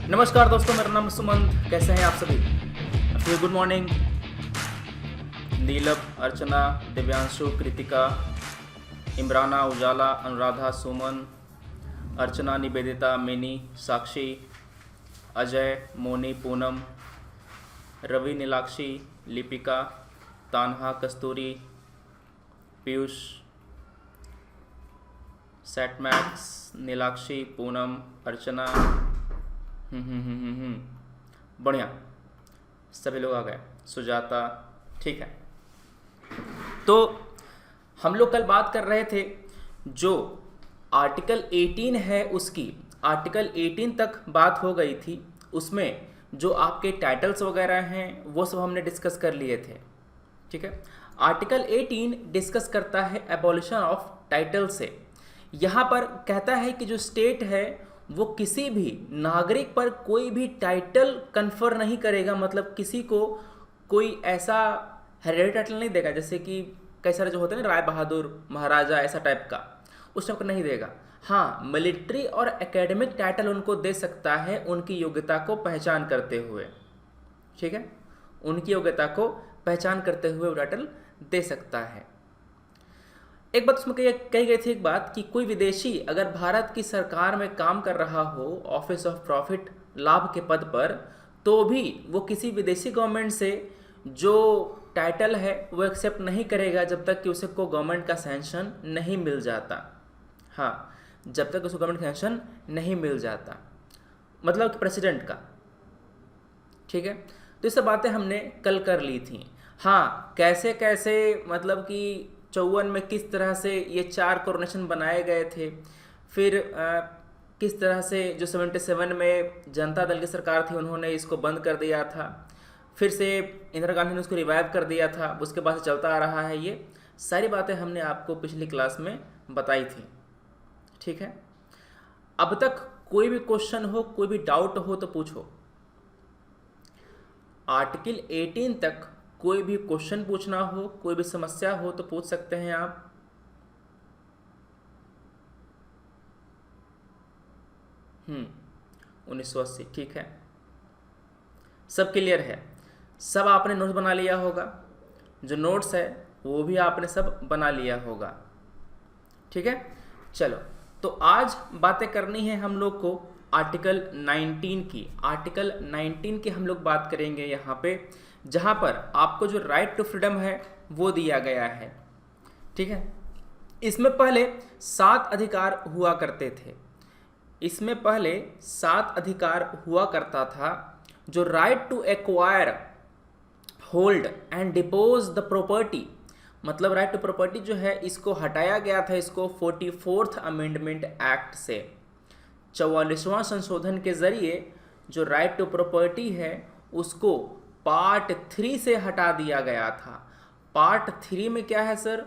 नमस्कार दोस्तों, मेरा नाम सुमंत। कैसे हैं आप सभी? Good morning. नीलम, अर्चना, दिव्यांशु, कृतिका, इमराना, उजाला, अनुराधा, सुमन, अर्चना, निवेदिता, मिनी, साक्षी, अजय, मोनी, पूनम, रवि, नीलाक्षी, लिपिका, तान्हा, कस्तूरी, पीयूष, सेटमैक्स, नीलाक्षी, पूनम, अर्चना। बढ़िया, सभी लोग आ गए। सुजाता, ठीक है। तो हम लोग कल बात कर रहे थे जो आर्टिकल 18 है उसकी, आर्टिकल 18 तक बात हो गई थी। उसमें जो आपके टाइटल्स वगैरह हैं वो सब हमने डिस्कस कर लिए थे, ठीक है। आर्टिकल 18 डिस्कस करता है एबॉलिशन ऑफ टाइटल से। यहाँ पर कहता है कि जो स्टेट है वो किसी भी नागरिक पर कोई भी टाइटल कन्फर नहीं करेगा, मतलब किसी को कोई ऐसा हेरिडेटरी टाइटल नहीं देगा, जैसे कि कई सारे जो होते हैं ना, राय बहादुर, महाराजा, ऐसा टाइप का, उस टाइप का नहीं देगा। हाँ, मिलिट्री और एकेडमिक टाइटल उनको दे सकता है उनकी योग्यता को पहचान करते हुए, ठीक है। उनकी योग्यता को पहचान करते हुए वो टाइटल दे सकता है। एक बात उसमें कही गई थी, एक बात कि कोई विदेशी अगर भारत की सरकार में काम कर रहा हो ऑफिस ऑफ प्रॉफिट लाभ के पद पर, तो भी वो किसी विदेशी गवर्नमेंट से जो टाइटल है वो एक्सेप्ट नहीं करेगा जब तक कि उसे को गवर्नमेंट का सैंक्शन नहीं मिल जाता। हाँ, जब तक उसको गवर्नमेंट का सैंक्शन नहीं मिल जाता, मतलब कि प्रेसिडेंट का, ठीक है। तो ये सब बातें हमने कल कर ली थी। हाँ, कैसे कैसे, मतलब कि 54 में किस तरह से ये 4 कोरोनेशन बनाए गए थे, फिर किस तरह से जो 77 में जनता दल की सरकार थी उन्होंने इसको बंद कर दिया था, फिर से इंदिरा गांधी ने उसको रिवाइव कर दिया था, उसके बाद से चलता आ रहा है। ये सारी बातें हमने आपको पिछली क्लास में बताई थी, ठीक है। अब तक कोई भी क्वेश्चन हो, कोई भी डाउट हो तो पूछो। आर्टिकल 18 तक कोई भी क्वेश्चन पूछना हो, कोई भी समस्या हो तो पूछ सकते हैं आप। हम्म 1980, ठीक है। सब क्लियर है? सब आपने नोट्स बना लिया होगा, जो नोट्स है वो भी आपने सब बना लिया होगा, ठीक है। चलो, तो आज बातें करनी है हम लोग को आर्टिकल 19 की। आर्टिकल 19 की हम लोग बात करेंगे यहाँ पे, जहाँ पर आपको जो राइट टू फ्रीडम है वो दिया गया है, ठीक है। इसमें पहले 7 अधिकार हुआ करते थे। इसमें पहले 7 अधिकार हुआ करता था, जो right to acquire, hold and dispose the property, मतलब राइट टू प्रॉपर्टी जो है इसको हटाया गया था, इसको 44th अमेंडमेंट एक्ट से, 44वां संशोधन के जरिए जो राइट टू प्रॉपर्टी है उसको पार्ट 3 से हटा दिया गया था। पार्ट 3 में क्या है सर?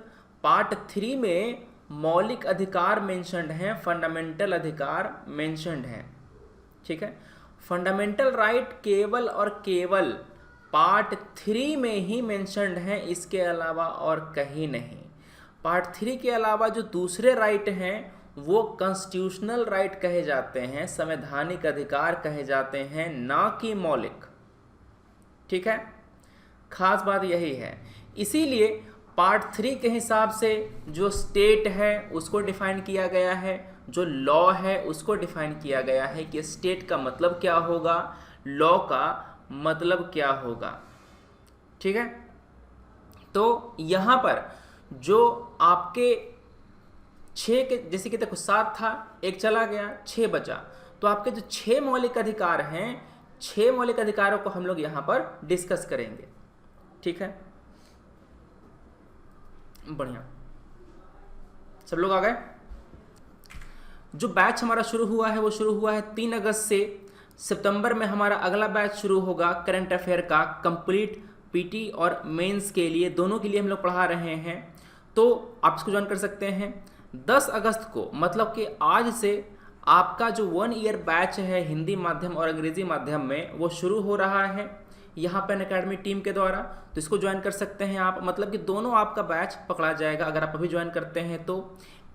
पार्ट 3 में मौलिक अधिकार मेंशन्ड हैं, फंडामेंटल अधिकार मेंशन्ड हैं, ठीक है। फंडामेंटल राइट केवल और केवल पार्ट 3 में ही मेंशन्ड हैं, इसके अलावा और कहीं नहीं। पार्ट 3 के अलावा जो दूसरे राइट हैं वो कॉन्स्टिट्यूशनल राइट कहे जाते हैं, संवैधानिक अधिकार कहे जाते हैं, ना कि मौलिक, ठीक है। खास बात यही है। इसीलिए पार्ट 3 के हिसाब से जो स्टेट है उसको डिफाइन किया गया है, जो लॉ है उसको डिफाइन किया गया है कि स्टेट का मतलब क्या होगा, लॉ का मतलब क्या होगा, ठीक है। तो यहाँ पर जो आपके 6 के, जैसे कि देखो 7 था, एक चला गया, 6 बचा, तो आपके जो 6 मौलिक अधिकार हैं, 6 मौलिक अधिकारों को हम लोग यहाँ पर डिस्कस करेंगे, ठीक है। बढ़िया, सब लोग आ गए? जो बैच हमारा शुरू हुआ है वो शुरू हुआ है 3 अगस्त से। सितंबर में हमारा अगला बैच शुरू होगा करंट अफेयर का, कंप्लीट पीटी और मेंस के लिए, दोनों के लिए हम लोग पढ़ा रहे हैं, तो आप इसको ज्वाइन कर सकते हैं। 10 अगस्त को, मतलब कि आज से आपका जो 1 ईयर बैच है हिंदी माध्यम और अंग्रेजी माध्यम में वो शुरू हो रहा है यहाँ पे अनअकैडमी टीम के द्वारा, तो इसको ज्वाइन कर सकते हैं आप। मतलब कि दोनों आपका बैच पकड़ा जाएगा अगर आप अभी ज्वाइन करते हैं तो।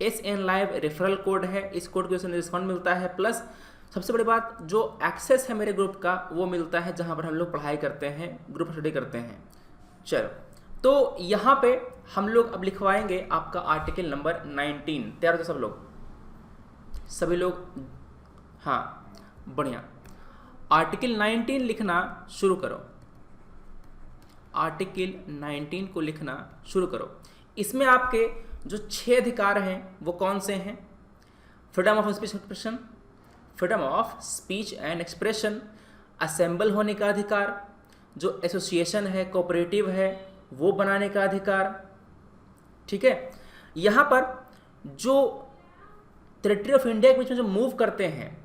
SN लाइव रेफरल कोड है, इस कोड की वजह से डिस्काउंट मिलता है, प्लस सबसे बड़ी बात, जो एक्सेस है मेरे ग्रुप का वो मिलता है जहाँ पर हम लोग पढ़ाई करते हैं, ग्रुप स्टडी करते हैं। चलो, तो यहाँ पे हम लोग अब लिखवाएंगे आपका आर्टिकल नंबर 19। तैयार हो तो सब लोग, सभी लोग? हाँ, बढ़िया। आर्टिकल 19 लिखना शुरू करो। आर्टिकल 19 को लिखना शुरू करो। इसमें आपके जो 6 अधिकार हैं वो कौन से हैं? Freedom of speech expression, freedom of speech and expression, assemble होने का अधिकार, जो एसोसिएशन है, कोऑपरेटिव है, वो बनाने का अधिकार। ठीक है, यहाँ पर जो टेरिटरी ऑफ इंडिया के बीच में जो मूव करते हैं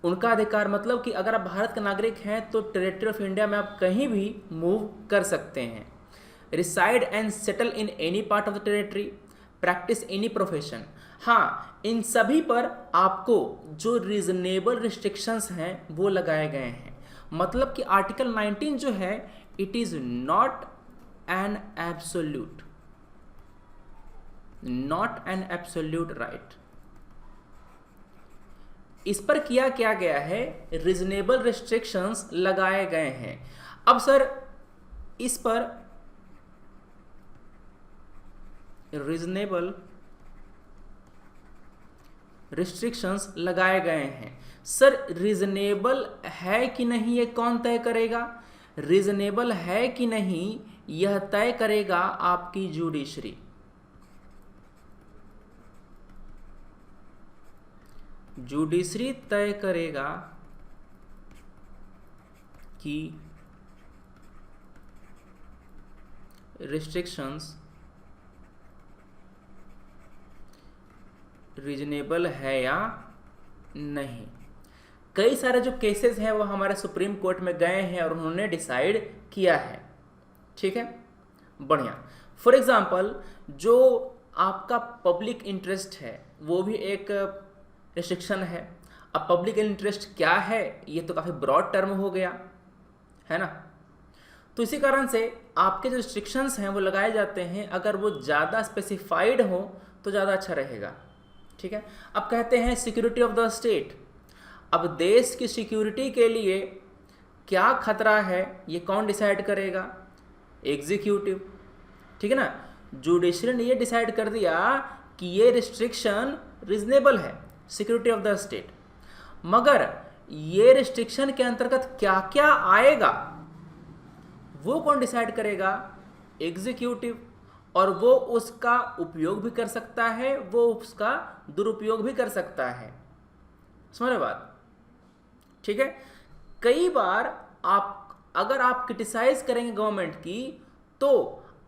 उनका अधिकार, मतलब कि अगर आप भारत के नागरिक हैं तो टेरिटरी ऑफ इंडिया में आप कहीं भी मूव कर सकते हैं। Reside and settle in any part of the territory, practice any profession. हाँ, इन सभी पर आपको जो रीजनेबल रिस्ट्रिक्शंस हैं वो लगाए गए हैं। मतलब कि आर्टिकल 19 जो है it is not an absolute, not an absolute right. इस पर किया क्या गया है? रीजनेबल रिस्ट्रिक्शंस लगाए गए हैं। अब सर इस पर रीजनेबल रिस्ट्रिक्शंस लगाए गए हैं, सर रीजनेबल है कि नहीं ये कौन तय करेगा? रीजनेबल है कि नहीं यह तय करेगा आपकी जुडिशरी। जुडिशरी तय करेगा कि रिस्ट्रिक्शंस रीजनेबल है या नहीं। कई सारे जो केसेस हैं वो हमारे सुप्रीम कोर्ट में गए हैं और उन्होंने डिसाइड किया है। ठीक है, बढ़िया। फॉर एग्जांपल, जो आपका पब्लिक इंटरेस्ट है वो भी एक रिस्ट्रिक्शन है। अब पब्लिक इंटरेस्ट क्या है ये तो काफ़ी ब्रॉड टर्म हो गया है ना। तो इसी कारण से आपके जो रिस्ट्रिक्शंस हैं वो लगाए जाते हैं, अगर वो ज़्यादा स्पेसिफाइड हो तो ज़्यादा अच्छा रहेगा। ठीक है, अब कहते हैं सिक्योरिटी ऑफ द स्टेट। अब देश की सिक्योरिटी के लिए क्या खतरा है ये कौन डिसाइड करेगा? एग्जीक्यूटिव। ठीक है ना, जुडिशरी ने ये डिसाइड कर दिया कि ये रिस्ट्रिक्शन रीजनेबल है, सिक्योरिटी ऑफ द स्टेट। मगर ये रिस्ट्रिक्शन के अंतर्गत क्या क्या आएगा वो कौन डिसाइड करेगा? एग्जीक्यूटिव। और वो उसका उपयोग भी कर सकता है, वो उसका दुरुपयोग भी कर सकता है। समझ रहे बात? ठीक है, कई बार अगर आप क्रिटिसाइज करेंगे गवर्नमेंट की तो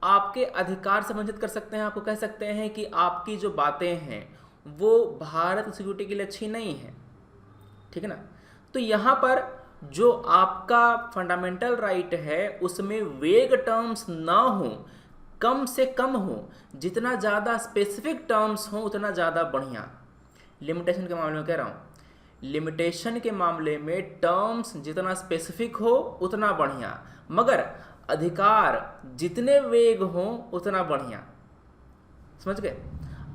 आपके अधिकार से वंचित कर सकते हैं। आपको कह सकते हैं कि आपकी जो बातें हैं वो भारत की सिक्योरिटी के लिए अच्छी नहीं है। ठीक है ना, तो यहाँ पर जो आपका फंडामेंटल राइट है उसमें वेग टर्म्स ना हो, कम से कम हो, जितना ज़्यादा स्पेसिफिक टर्म्स हो उतना ज़्यादा बढ़िया। लिमिटेशन के मामले में कह रहा हूँ, लिमिटेशन के मामले में टर्म्स जितना स्पेसिफिक हो उतना बढ़िया, मगर अधिकार जितने वेग हो उतना बढ़िया। समझ गए?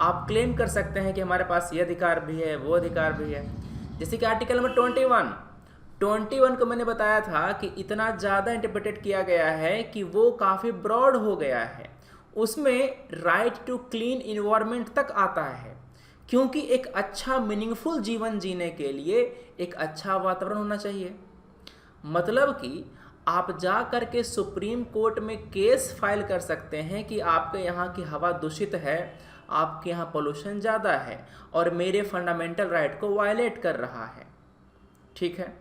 आप क्लेम कर सकते हैं कि हमारे पास ये अधिकार भी है, वो अधिकार भी है। जैसे कि आर्टिकल नंबर 21 को मैंने बताया था कि इतना ज़्यादा इंटरप्रेटेड किया गया है कि वो काफ़ी ब्रॉड हो गया है। उसमें राइट टू क्लीन इन्वायरमेंट तक आता है, क्योंकि एक अच्छा मीनिंगफुल जीवन जीने के लिए एक अच्छा वातावरण होना चाहिए। मतलब कि आप जा कर के सुप्रीम कोर्ट में केस फाइल कर सकते हैं कि आपके यहाँ की हवा दूषित है, आपके यहाँ पोल्यूशन ज़्यादा है और मेरे फंडामेंटल राइट को वायलेट कर रहा है। ठीक है,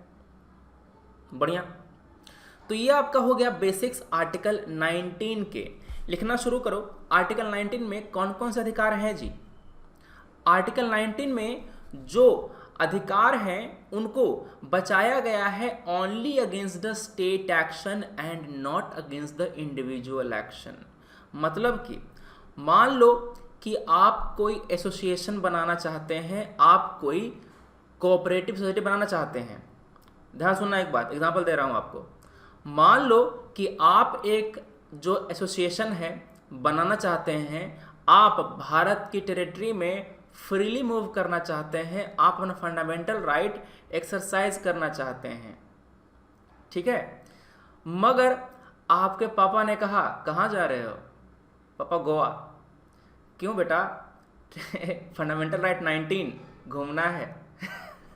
बढ़िया। तो ये आपका हो गया बेसिक्स आर्टिकल 19 के। लिखना शुरू करो। आर्टिकल 19 में कौन कौन से अधिकार हैं जी? आर्टिकल 19 में जो अधिकार हैं उनको बचाया गया है only against the state action and not against the individual action. मतलब कि मान लो कि आप कोई एसोसिएशन बनाना चाहते हैं, आप कोई कोऑपरेटिव सोसाइटी बनाना चाहते हैं। ध्यान सुनना, एक बात एग्जांपल दे रहा हूं आपको। मान लो कि आप एक जो एसोसिएशन है बनाना चाहते हैं, आप भारत की टेरिटरी में फ्रीली मूव करना चाहते हैं, आप अपना फंडामेंटल राइट एक्सरसाइज करना चाहते हैं, ठीक है। मगर आपके पापा ने कहा कहाँ जा रहे हो? पापा गोवा। क्यों बेटा? फंडामेंटल राइट 19 घूमना है।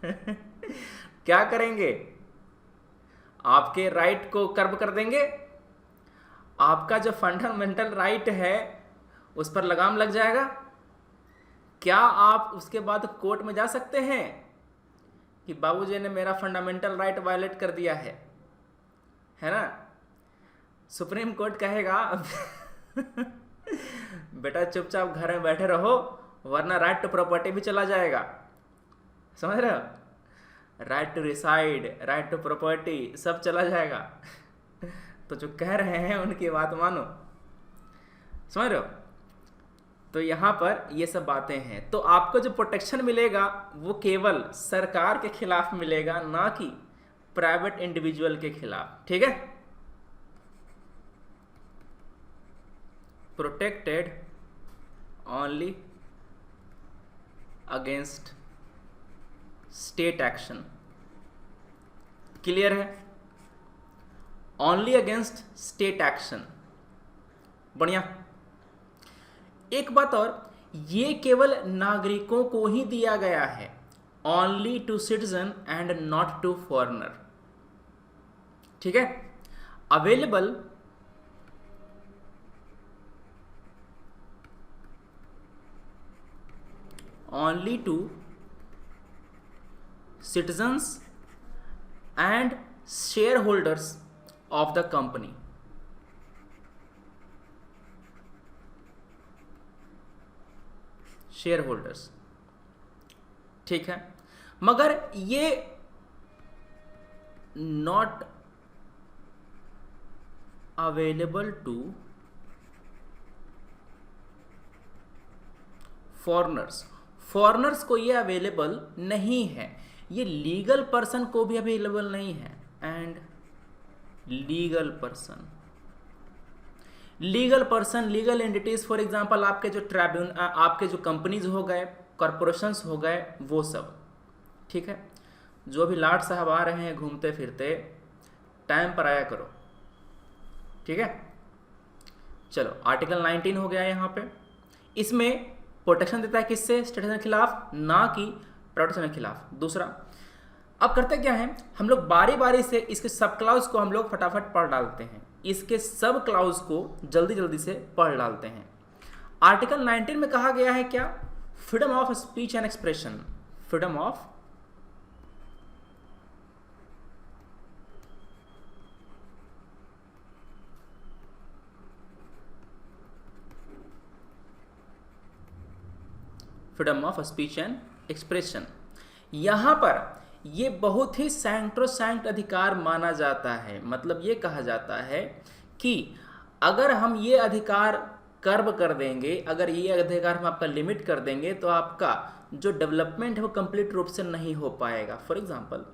क्या करेंगे? आपके राइट को कर्ब कर देंगे, आपका जो फंडामेंटल राइट है उस पर लगाम लग जाएगा। क्या आप उसके बाद कोर्ट में जा सकते हैं कि बाबूजी ने मेरा फंडामेंटल राइट वायलेट कर दिया है ना? सुप्रीम कोर्ट कहेगा बेटा चुपचाप घर में बैठे रहो, वरना राइट टू प्रॉपर्टी भी चला जाएगा। समझ रहे हो? Right to reside, right to property सब चला जाएगा। तो जो कह रहे हैं उनकी बात मानो। समझ रहे हो? तो यहाँ पर ये सब बातें हैं। तो आपको जो प्रोटेक्शन मिलेगा वो केवल सरकार के खिलाफ मिलेगा, ना कि प्राइवेट इंडिविजुअल के खिलाफ, ठीक है। Protected only against state action. Clear है? Only against state action. बढ़िया। एक बात और, ये केवल नागरिकों को ही दिया गया है, only to citizen and not to foreigner, ठीक है। Available only to citizens and shareholders of the company। shareholders, ठीक है। मगर ये not available to foreigners। Foreigners को ये अवेलेबल नहीं है, ये लीगल पर्सन को भी अवेलेबल नहीं है। And legal person, legal entities, for example आपके जो आपके जो कंपनीज हो गए, कॉरपोरेशंस हो गए, वो सब, ठीक है। जो भी लाट साहब आ रहे हैं घूमते फिरते, टाइम पर आया करो, ठीक है। चलो आर्टिकल 19 हो गया यहाँ पे। इसमें प्रोटेक्शन देता है किससे? स्टेटस के खिलाफ, ना कि प्रोटेक्शन के खिलाफ। दूसरा, अब करते क्या है, हम लोग बारी बारी से इसके सब क्लाउज को हम लोग फटाफट पढ़ डालते हैं। इसके सब क्लाउज को जल्दी जल्दी से पढ़ डालते हैं। आर्टिकल 19 में कहा गया है क्या? Freedom of speech and expression. Freedom of speech and expression. यहां पर ये बहुत ही सैंक्रोसैंक्ट अधिकार माना जाता है। मतलब ये कहा जाता है कि अगर हम ये अधिकार कर्ब कर देंगे, अगर ये अधिकार हम आपका लिमिट कर देंगे, तो आपका जो डेवलपमेंट है वो कंप्लीट रूप से नहीं हो पाएगा। फॉर एग्जांपल,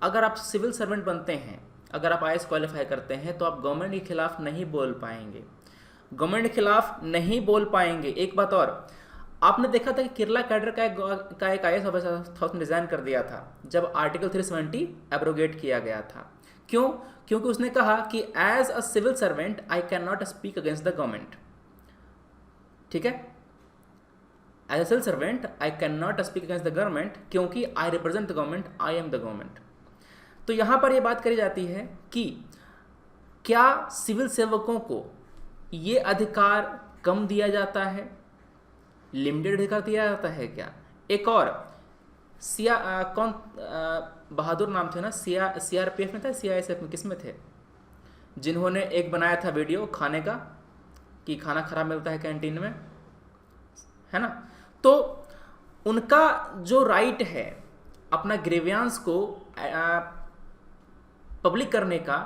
अगर आप सिविल सर्वेंट बनते हैं, अगर आप IAS क्वालिफाई करते हैं, तो आप गवर्नमेंट के खिलाफ नहीं बोल पाएंगे, गवर्नमेंट के खिलाफ नहीं बोल पाएंगे। एक बात और, आपने देखा था कि केरला कैडर का एक IAS ऑफिसर ने रिजाइन कर दिया था जब आर्टिकल 370 एब्रोगेट किया गया था। क्यों? क्योंकि उसने कहा कि as a civil servant I can not speak against the government, ठीक है। As a civil servant I can not speak against the government, क्योंकि I represent the government, I am the government. तो यहां पर यह बात करी जाती है कि क्या सिविल सेवकों को ये अधिकार कम दिया जाता है, लिमिटेड अधिकार दिया जाता है क्या? एक और बहादुर नाम थे ना, CRPF में था, CISF में, किस में थे, जिन्होंने एक बनाया था वीडियो खाने का कि खाना खराब मिलता है कैंटीन में, है ना। तो उनका जो राइट है अपना ग्रीवियंस को पब्लिक करने का,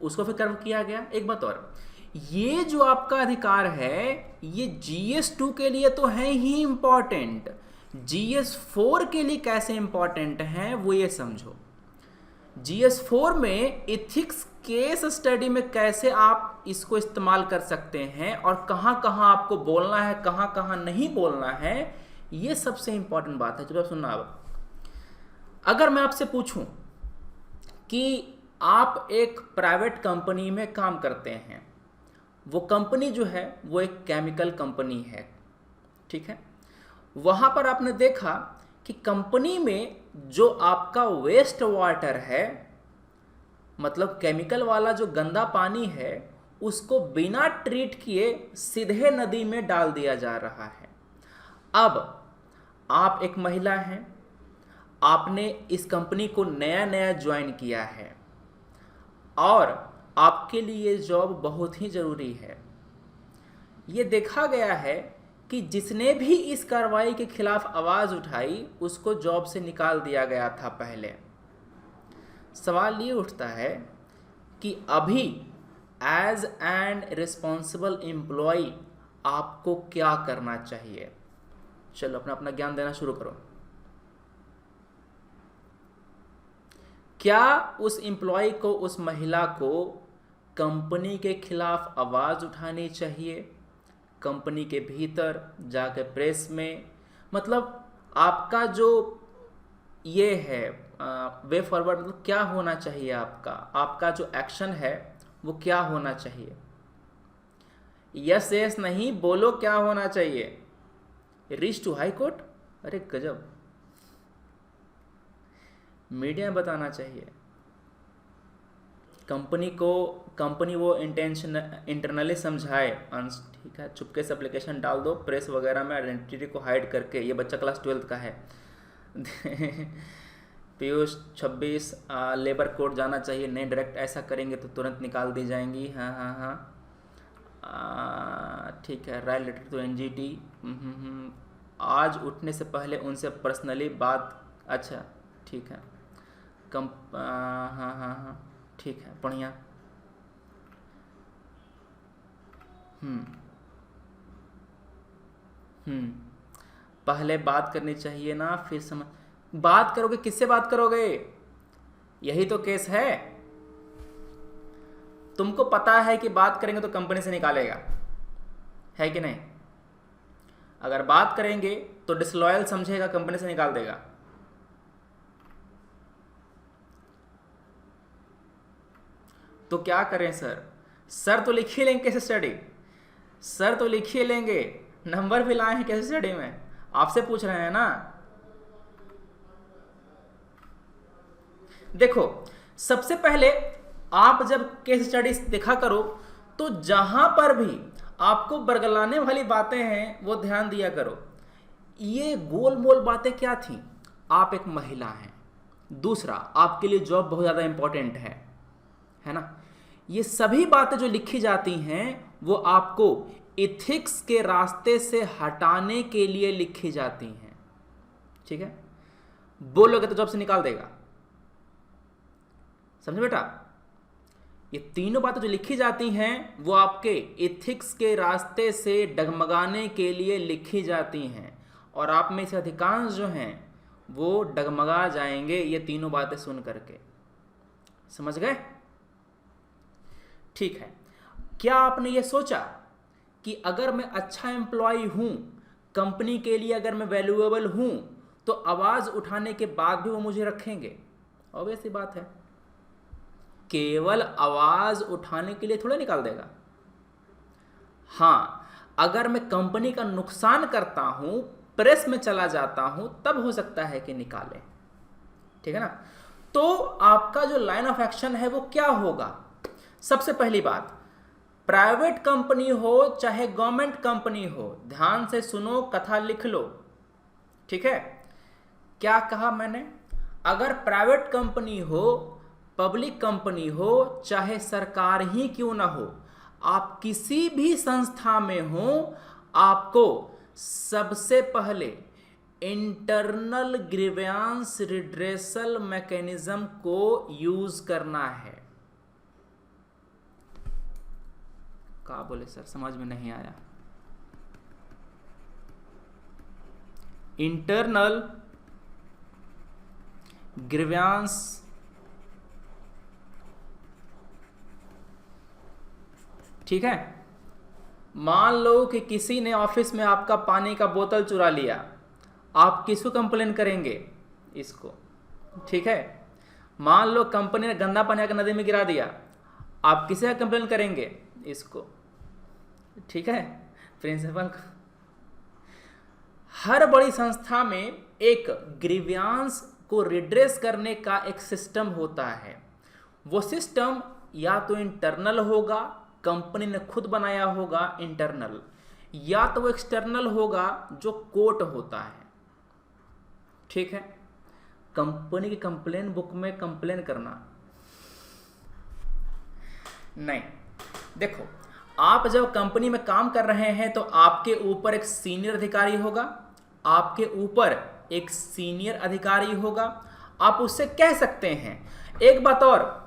उसको फिर कर्व किया गया। एक बात और, ये जो आपका अधिकार है ये GS2 के लिए तो है ही इंपॉर्टेंट, GS4 के लिए कैसे इंपॉर्टेंट है वो ये समझो। GS4 में एथिक्स केस स्टडी में कैसे आप इसको इस्तेमाल कर सकते हैं और कहां कहां आपको बोलना है, कहां कहां नहीं बोलना है, ये सबसे इंपॉर्टेंट बात है जो आप सुनना। अब अगर मैं आपसे पूछूं कि आप एक प्राइवेट कंपनी में काम करते हैं, वो कंपनी जो है वो एक केमिकल कंपनी है, ठीक है। वहाँ पर आपने देखा कि कंपनी में जो आपका वेस्ट वाटर है, मतलब केमिकल वाला जो गंदा पानी है, उसको बिना ट्रीट किए सीधे नदी में डाल दिया जा रहा है। अब आप एक महिला हैं, आपने इस कंपनी को नया नया ज्वाइन किया है और आपके लिए जॉब बहुत ही ज़रूरी है। ये देखा गया है कि जिसने भी इस कार्रवाई के खिलाफ आवाज़ उठाई उसको जॉब से निकाल दिया गया था पहले। सवाल ये उठता है कि अभी एज एन रिस्पॉन्सिबल एम्प्लॉय आपको क्या करना चाहिए। चलो अपना अपना ज्ञान देना शुरू करो। क्या उस एम्प्लॉय को, उस महिला को कंपनी के खिलाफ आवाज़ उठानी चाहिए, कंपनी के भीतर जाके प्रेस में, मतलब आपका जो ये है वे फॉरवर्ड, मतलब क्या होना चाहिए आपका जो एक्शन है वो क्या होना चाहिए। यस यस नहीं, बोलो क्या होना चाहिए। रीच टू हाई कोर्ट, अरे गजब, मीडिया में बताना चाहिए। कंपनी वो इंटरनली समझाए, ठीक है, चुपके से एप्लीकेशन डाल दो प्रेस वगैरह में आइडेंटिटी को हाइड करके। ये बच्चा क्लास 12th का है। पीयूष 26 लेबर कोर्ट जाना चाहिए, नहीं डायरेक्ट ऐसा करेंगे तो तुरंत निकाल दी जाएंगी। हाँ हाँ हाँ, ठीक है। राइट लेटर टू एनजीटी, आज उठने से पहले उनसे पर्सनली बात, अच्छा ठीक है। हाँ हाँ हाँ ठीक है, बढ़िया। पहले बात करनी चाहिए ना, फिर समझ। बात करोगे किससे बात करोगे, यही तो केस है। तुमको पता है कि बात करेंगे तो कंपनी से निकालेगा, है कि नहीं। अगर बात करेंगे तो डिसलॉयल समझेगा, कंपनी से निकाल देगा। तो क्या करें सर? सर तो लिख ही लेंगे केस स्टडी, सर तो लिख ही लेंगे, नंबर भी लाए हैं केस स्टडी में, आपसे पूछ रहे हैं ना। देखो, सबसे पहले आप जब केस स्टडी देखा करो तो जहां पर भी आपको बरगलाने वाली बातें हैं वो ध्यान दिया करो। ये गोल मोल बातें क्या थी? आप एक महिला हैं, दूसरा आपके लिए जॉब बहुत ज़्यादा इंपॉर्टेंट है ना। ये सभी बातें जो लिखी जाती हैं वो आपको इथिक्स के रास्ते से हटाने के लिए लिखी जाती हैं, ठीक है। बोलोगे तो जॉब से निकाल देगा, समझे बेटा। ये तीनों बातें जो लिखी जाती हैं वो आपके इथिक्स के रास्ते से डगमगाने के लिए लिखी जाती हैं, और आप में से अधिकांश जो हैं वो डगमगा जाएंगे ये तीनों बातें सुन करके। समझ गए? ठीक है। क्या आपने ये सोचा कि अगर मैं अच्छा एम्प्लॉय हूं, कंपनी के लिए अगर मैं वैल्यूएबल हूं, तो आवाज उठाने के बाद भी वो मुझे रखेंगे? ऑब्वियस सी बात है, केवल आवाज उठाने के लिए थोड़ा निकाल देगा। हाँ, अगर मैं कंपनी का नुकसान करता हूं, प्रेस में चला जाता हूं, तब हो सकता है कि निकाले, ठीक है ना। तो आपका जो लाइन ऑफ एक्शन है वो क्या होगा? सबसे पहली बात, प्राइवेट कंपनी हो चाहे गवर्नमेंट कंपनी हो, ध्यान से सुनो, कथा लिख लो, ठीक है। क्या कहा मैंने? अगर प्राइवेट कंपनी हो, पब्लिक कंपनी हो, चाहे सरकार ही क्यों ना हो, आप किसी भी संस्था में हो, आपको सबसे पहले इंटरनल ग्रीवेंस रिड्रेसल मैकेनिज्म को यूज करना है। क्या बोले सर, समझ में नहीं आया? इंटरनल ग्रीवेंस ठीक है। मान लो कि किसी ने ऑफिस में आपका पानी का बोतल चुरा लिया, आप किसको कंप्लेन करेंगे? इसको। ठीक है, मान लो कंपनी ने गंदा पानी आकर नदी में गिरा दिया, आप किसे कंप्लेन करेंगे? इसको। ठीक है, प्रिंसिपल को। हर बड़ी संस्था में एक ग्रीवियांस को रिड्रेस करने का एक सिस्टम होता है। वो सिस्टम या तो इंटरनल होगा, कंपनी ने खुद बनाया होगा इंटरनल, या तो वो एक्सटर्नल होगा जो कोर्ट होता है। ठीक है, कंपनी की कंप्लेन बुक में कंप्लेन करना नहीं। देखो, आप जब कंपनी में काम कर रहे हैं तो आपके ऊपर एक सीनियर अधिकारी होगा, आपके ऊपर एक सीनियर अधिकारी होगा, आप उससे कह सकते हैं। एक बात और,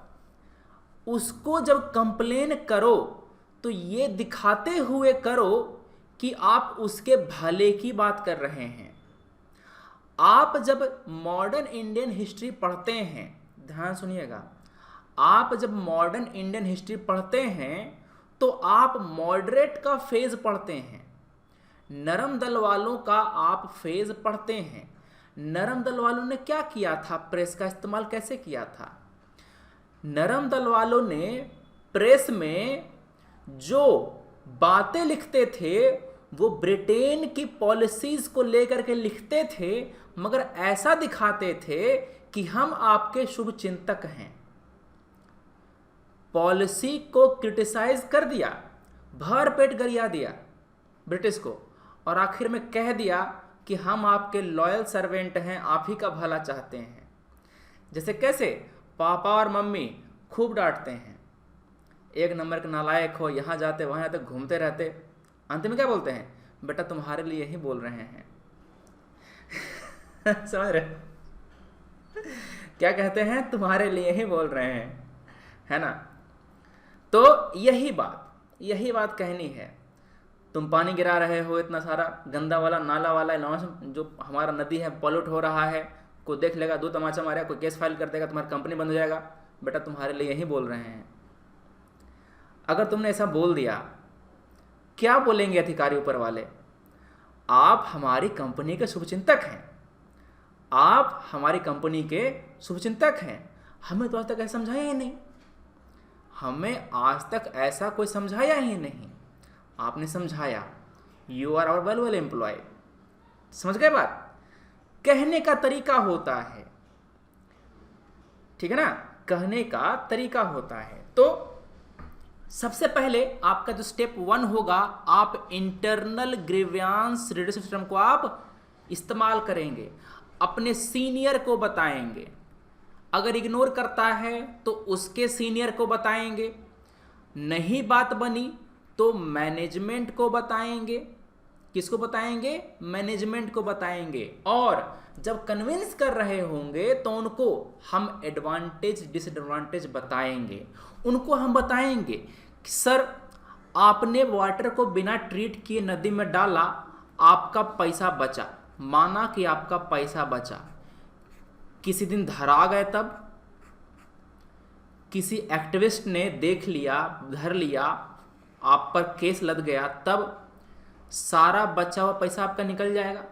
उसको जब कंप्लेन करो तो ये दिखाते हुए करो कि आप उसके भले की बात कर रहे हैं। आप जब मॉडर्न इंडियन हिस्ट्री पढ़ते हैं, ध्यान सुनिएगा, आप जब मॉडर्न इंडियन हिस्ट्री पढ़ते हैं तो आप मॉडरेट का फेज पढ़ते हैं, नरम दल वालों का आप फेज पढ़ते हैं। नरम दल वालों ने क्या किया था? प्रेस का इस्तेमाल कैसे किया था? नरम दल वालों ने प्रेस में जो बातें लिखते थे वो ब्रिटेन की पॉलिसीज को लेकर के लिखते थे, मगर ऐसा दिखाते थे कि हम आपके शुभ चिंतक हैं। पॉलिसी को क्रिटिसाइज कर दिया, भर पेट गरिया दिया ब्रिटिश को, और आखिर में कह दिया कि हम आपके लॉयल सर्वेंट हैं, आप ही का भला चाहते हैं। जैसे कैसे पापा और मम्मी खूब डांटते हैं, एक नंबर के नालायक हो, यहाँ जाते वहाँ जाते घूमते रहते, अंत में क्या बोलते हैं? बेटा तुम्हारे लिए ही बोल रहे हैं। समझ रहे? क्या कहते हैं? तुम्हारे लिए ही बोल रहे हैं, है ना? तो यही बात कहनी है। तुम पानी गिरा रहे हो इतना सारा, गंदा वाला नाला वाला जो हमारा नदी है पॉल्यूट हो रहा है, कोई देख लेगा, दो तमाचा मारेगा, कोई केस फाइल कर देगा, तुम्हारी कंपनी बंद हो जाएगा। बेटा तुम्हारे लिए यही बोल रहे हैं। अगर तुमने ऐसा बोल दिया, क्या बोलेंगे अधिकारी ऊपर वाले? आप हमारी कंपनी के शुभचिंतक हैं, आप हमारी कंपनी के शुभचिंतक हैं, हमें तो आज तक ऐसा समझाया ही नहीं, हमें आज तक ऐसा कोई समझाया ही नहीं, आपने समझाया, you are our valuable employee. समझ गए बात? कहने का तरीका होता है, ठीक है ना? कहने का तरीका होता है। तो सबसे पहले आपका जो स्टेप 1 होगा, आप इंटरनल ग्रीवियांस रिड्रेसल सिस्टम को आप इस्तेमाल करेंगे, अपने सीनियर को बताएंगे। अगर इग्नोर करता है तो उसके सीनियर को बताएंगे, नहीं बात बनी तो मैनेजमेंट को बताएंगे। किसको बताएंगे? मैनेजमेंट को बताएंगे। और जब कन्विंस कर रहे होंगे तो उनको हम एडवांटेज डिसएडवांटेज बताएंगे। उनको हम बताएंगे कि सर आपने वाटर को बिना ट्रीट किए नदी में डाला, आपका पैसा बचा, माना कि आपका पैसा बचा, किसी दिन धरा गए तब, किसी एक्टिविस्ट ने देख लिया, धर लिया, आप पर केस लग गया, तब सारा बचा हुआ पैसा आपका निकल जाएगा।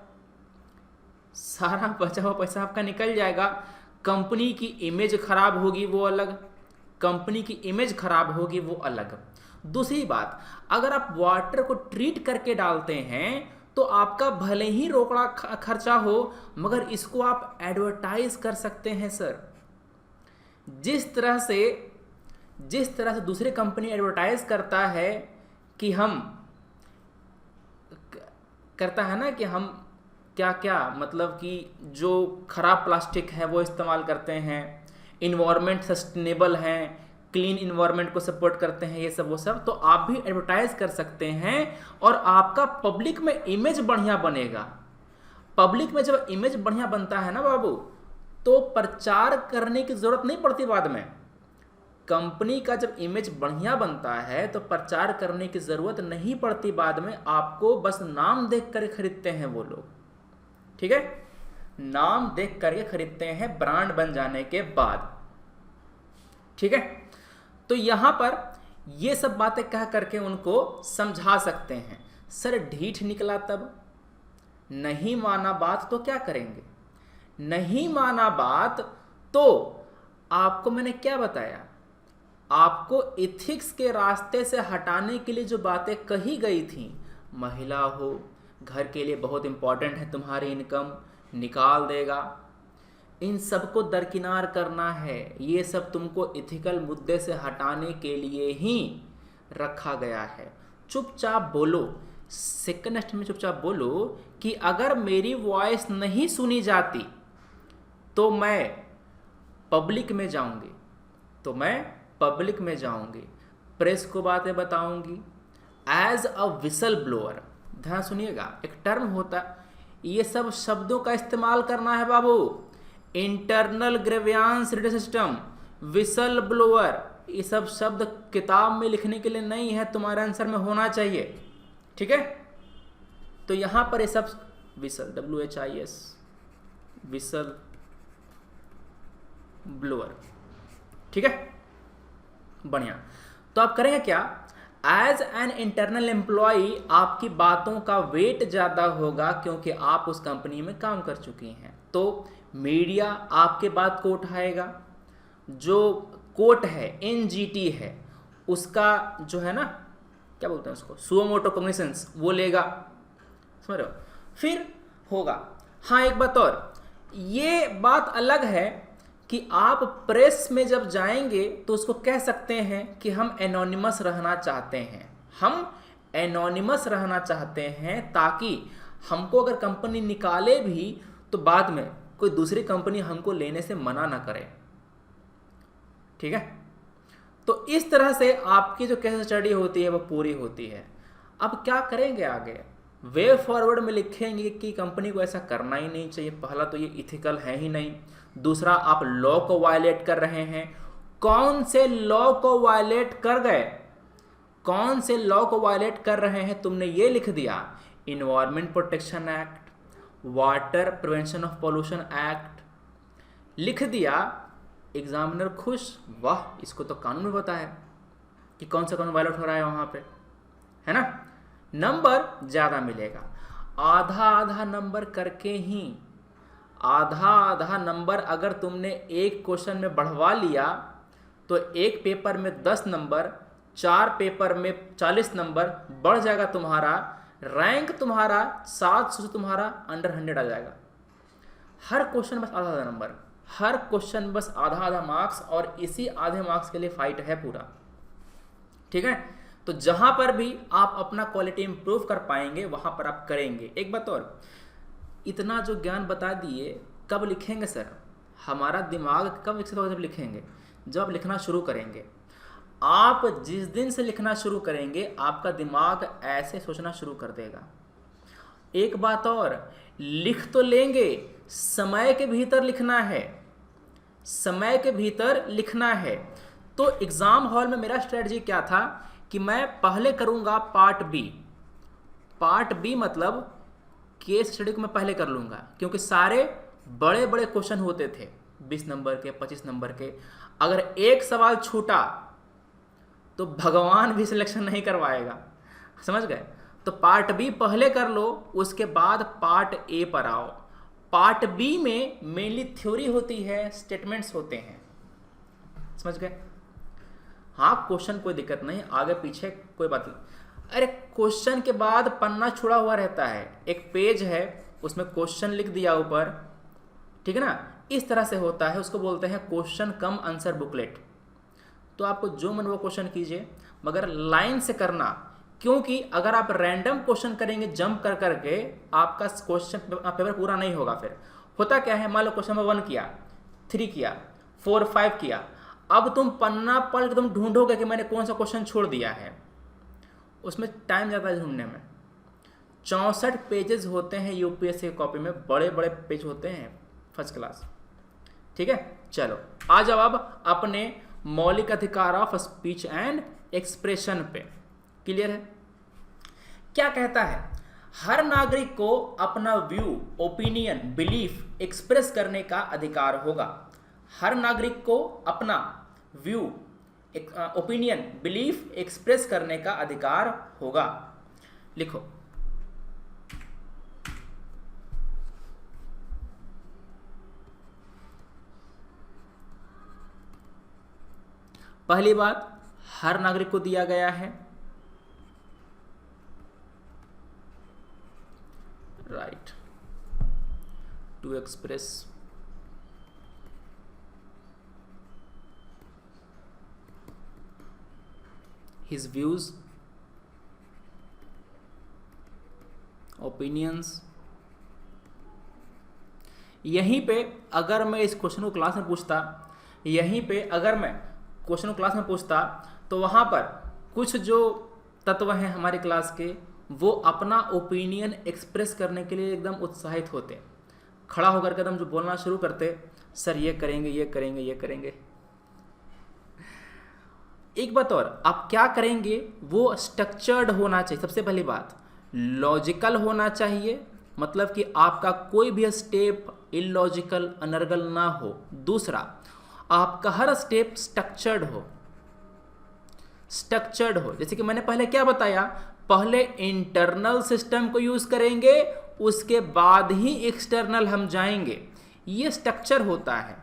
सारा बचा हुआ पैसा आपका निकल जाएगा। कंपनी की इमेज खराब होगी वो अलग, कंपनी की इमेज खराब होगी वो अलग। दूसरी बात, अगर आप वाटर को ट्रीट करके डालते हैं तो आपका भले ही रोकड़ा खर्चा हो, मगर इसको आप एडवर्टाइज कर सकते हैं सर। जिस तरह से दूसरी कंपनी एडवर्टाइज करता है कि हम करता है ना कि हम क्या क्या मतलब कि जो खराब प्लास्टिक है वो इस्तेमाल करते हैं, इन्वायरमेंट सस्टेनेबल हैं, क्लीन इन्वायरमेंट को सपोर्ट करते हैं, ये सब वो सब, तो आप भी एडवर्टाइज कर सकते हैं और आपका पब्लिक में इमेज बढ़िया बनेगा। पब्लिक में जब इमेज बढ़िया बनता है ना बाबू, तो प्रचार करने की जरूरत नहीं पड़ती बाद में। कंपनी का जब इमेज बढ़िया बनता है तो प्रचार करने की जरूरत नहीं पड़ती बाद में, आपको बस नाम देख कर खरीदते हैं वो लोग। ठीक है, नाम देख करके खरीदते हैं ब्रांड बन जाने के बाद। ठीक है, तो यहां पर ये सब बातें कह करके उनको समझा सकते हैं। सर ढीठ निकला तब, नहीं माना बात तो क्या करेंगे? नहीं माना बात तो आपको मैंने क्या बताया, आपको इथिक्स के रास्ते से हटाने के लिए जो बातें कही गई थी, महिला हो, घर के लिए बहुत इंपॉर्टेंट है तुम्हारी इनकम, निकाल देगा, इन सबको दरकिनार करना है। ये सब तुमको इथिकल मुद्दे से हटाने के लिए ही रखा गया है। चुपचाप बोलो, सेकंड स्टेप में चुपचाप बोलो कि अगर मेरी वॉइस नहीं सुनी जाती तो मैं पब्लिक में जाऊंगी, तो मैं पब्लिक में जाऊंगी, प्रेस को बातें बताऊंगी एज अ विसल ब्लोअर। ध्यान सुनिएगा, एक टर्म होता, ये सब शब्दों का इस्तेमाल करना है बाबू। Internal grievance radio system, whistle blower, ये सब शब्द किताब में लिखने के लिए नहीं है, तुम्हारे आंसर में होना चाहिए, ठीक है? तो यहां पर ये सब विसल, WHIS, विसल ब्लोअर, ठीक है, बढ़िया। तो आप करेंगे क्या, एज एन इंटरनल एम्प्लॉय आपकी बातों का वेट ज्यादा होगा क्योंकि आप उस कंपनी में काम कर चुकी हैं, तो मीडिया आपके बात को उठाएगा, जो कोर्ट है, NGT है, उसका जो है ना, क्या बोलते हैं उसको, सुओ मोटो कॉग्निसेंस, वो लेगा, समझ रहे हो? फिर होगा। हाँ, एक बात और, ये बात अलग है कि आप प्रेस में जब जाएंगे तो उसको कह सकते हैं कि हम एनोनिमस रहना चाहते हैं, हम एनोनिमस रहना चाहते हैं ताकि हमको अगर कंपनी निकाले भी तो बाद में कोई दूसरी कंपनी हमको लेने से मना ना करे, ठीक है? तो इस तरह से आपकी जो केस स्टडी होती है वो पूरी होती है। अब क्या करेंगे आगे, वे फॉरवर्ड में लिखेंगे कि कंपनी को ऐसा करना ही नहीं चाहिए। पहला तो ये इथिकल है ही नहीं, दूसरा आप लॉ को वायलेट कर रहे हैं। कौन से लॉ को वायलेट कर गए, कौन से लॉ को वायलेट कर रहे हैं? तुमने ये लिख दिया environment protection act, water prevention of pollution act लिख दिया। एग्जामिनर खुश, वाह इसको तो कानून में पता है कि कौन सा कानून वायलेट हो रहा है वहां पे, है ना? नंबर ज्यादा मिलेगा। आधा आधा नंबर करके ही, आधा आधा नंबर अगर तुमने एक क्वेश्चन में बढ़वा लिया तो एक पेपर में 10 नंबर, 4 पेपर में 40 नंबर बढ़ जाएगा तुम्हारा, रैंक तुम्हारा 700 से तुम्हारा अंडर 100 आ जाएगा। हर क्वेश्चन बस आधा आधा नंबर, हर क्वेश्चन बस आधा आधा मार्क्स, और इसी आधे मार्क्स के लिए फाइट है पूरा, ठीक है? तो जहां पर भी आप अपना क्वालिटी इंप्रूव कर पाएंगे वहां पर आप करेंगे। एक बात और, इतना जो ज्ञान बता दिए, कब लिखेंगे सर? हमारा दिमाग कब विकसित होगा? जब लिखेंगे, जब आप लिखना शुरू करेंगे। आप जिस दिन से लिखना शुरू करेंगे आपका दिमाग ऐसे सोचना शुरू कर देगा। एक बात और, लिख तो लेंगे, समय के भीतर लिखना है, समय के भीतर लिखना है। तो एग्जाम हॉल में मेरा स्ट्रेटजी क्या था कि मैं पहले करूंगा पार्ट बी। पार्ट बी मतलब केस स्टडी को मैं पहले कर लूंगा, क्योंकि सारे बड़े बड़े क्वेश्चन होते थे 20 नंबर के, 25 नंबर के। अगर एक सवाल छूटा तो भगवान भी सिलेक्शन नहीं करवाएगा, समझ गए? तो पार्ट बी पहले कर लो, उसके बाद पार्ट ए पर आओ। पार्ट बी में मेनली थ्योरी होती है, स्टेटमेंट्स होते हैं, समझ गए? हाँ, क्वेश्चन कोई दिक्कत नहीं, आगे पीछे कोई बात नहीं। अरे क्वेश्चन के बाद पन्ना छुड़ा हुआ रहता है, एक पेज है उसमें क्वेश्चन लिख दिया ऊपर, ठीक है ना? इस तरह से होता है, उसको बोलते हैं क्वेश्चन कम आंसर बुकलेट। तो आपको जो मन वो क्वेश्चन कीजिए, मगर लाइन से करना, क्योंकि अगर आप रैंडम क्वेश्चन करेंगे जंप कर करके, आपका क्वेश्चन पेपर पूरा नहीं होगा। फिर होता क्या है, मान लो क्वेश्चन नंबर 1 किया, 3 किया, 4, 5 किया, अब तुम पन्ना पलट के तुम ढूंढोगे कि मैंने कौन सा क्वेश्चन छोड़ दिया है, उसमें टाइम जाता है ढूंढने में। 64 पेजेस होते हैं यूपीएससी कॉपी में, बड़े बड़े पेज होते हैं, फर्स्ट क्लास, ठीक है? चलो आ जाओ अब अपने मौलिक अधिकार ऑफ स्पीच एंड एक्सप्रेशन पे। क्लियर है? क्या कहता है? हर नागरिक को अपना व्यू, ओपिनियन, बिलीफ एक्सप्रेस करने का अधिकार होगा। हर नागरिक को अपना व्यू, ओपिनियन, बिलीफ एक्सप्रेस करने का अधिकार होगा। लिखो, पहली बात, हर नागरिक को दिया गया है, right to express his views, opinions। यहीं पे अगर मैं इस क्वेश्चन को क्लास में पूछता, यहीं पे अगर मैं क्वेश्चन को क्लास में पूछता तो वहाँ पर कुछ जो तत्व हैं हमारे क्लास के, वो अपना ओपिनियन एक्सप्रेस करने के लिए एकदम उत्साहित होते, खड़ा होकर के एकदम जो बोलना शुरू करते, सर ये करेंगे, ये करेंगे, ये करेंगे। एक बात और, आप क्या करेंगे वो स्ट्रक्चर्ड होना चाहिए। सबसे पहली बात, लॉजिकल होना चाहिए, मतलब कि आपका कोई भी स्टेप इलॉजिकल, अनर्गल ना हो। दूसरा, आपका हर स्टेप स्ट्रक्चर्ड हो, स्ट्रक्चर्ड हो। जैसे कि मैंने पहले क्या बताया, पहले इंटरनल सिस्टम को यूज करेंगे, उसके बाद ही एक्सटर्नल हम जाएंगे। ये स्ट्रक्चर होता है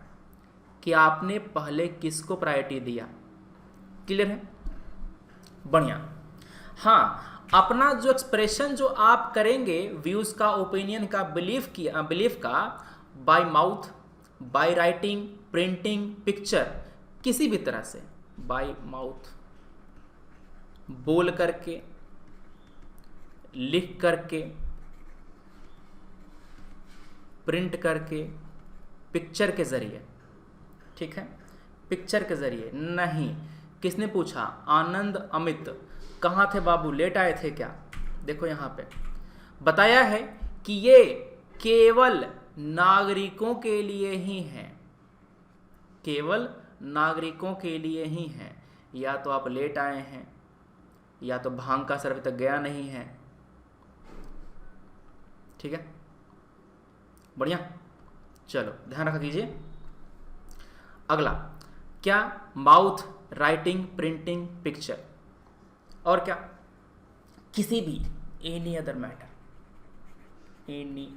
कि आपने पहले किसको प्रायोरिटी दिया। क्लियर है? बढ़िया। हाँ, अपना जो एक्सप्रेशन जो आप करेंगे व्यूज का, ओपिनियन का, बिलीफ का, bye mouth, by writing, printing, picture, किसी भी तरह से, बाय माउथ, बोल करके, लिख करके, प्रिंट करके, पिक्चर के जरिए, ठीक है, पिक्चर के जरिए नहीं। किसने पूछा? आनंद अमित, कहाँ थे बाबू, लेट आए थे क्या? देखो यहाँ पे बताया है कि ये केवल नागरिकों के लिए ही है, केवल नागरिकों के लिए ही है। या तो आप लेट आए हैं, या तो भांग का असर अभी तक गया नहीं है, ठीक है, बढ़िया। चलो ध्यान रखा कीजिए। अगला क्या? माउथ, राइटिंग, प्रिंटिंग, पिक्चर, और क्या? किसी भी, any other matter, any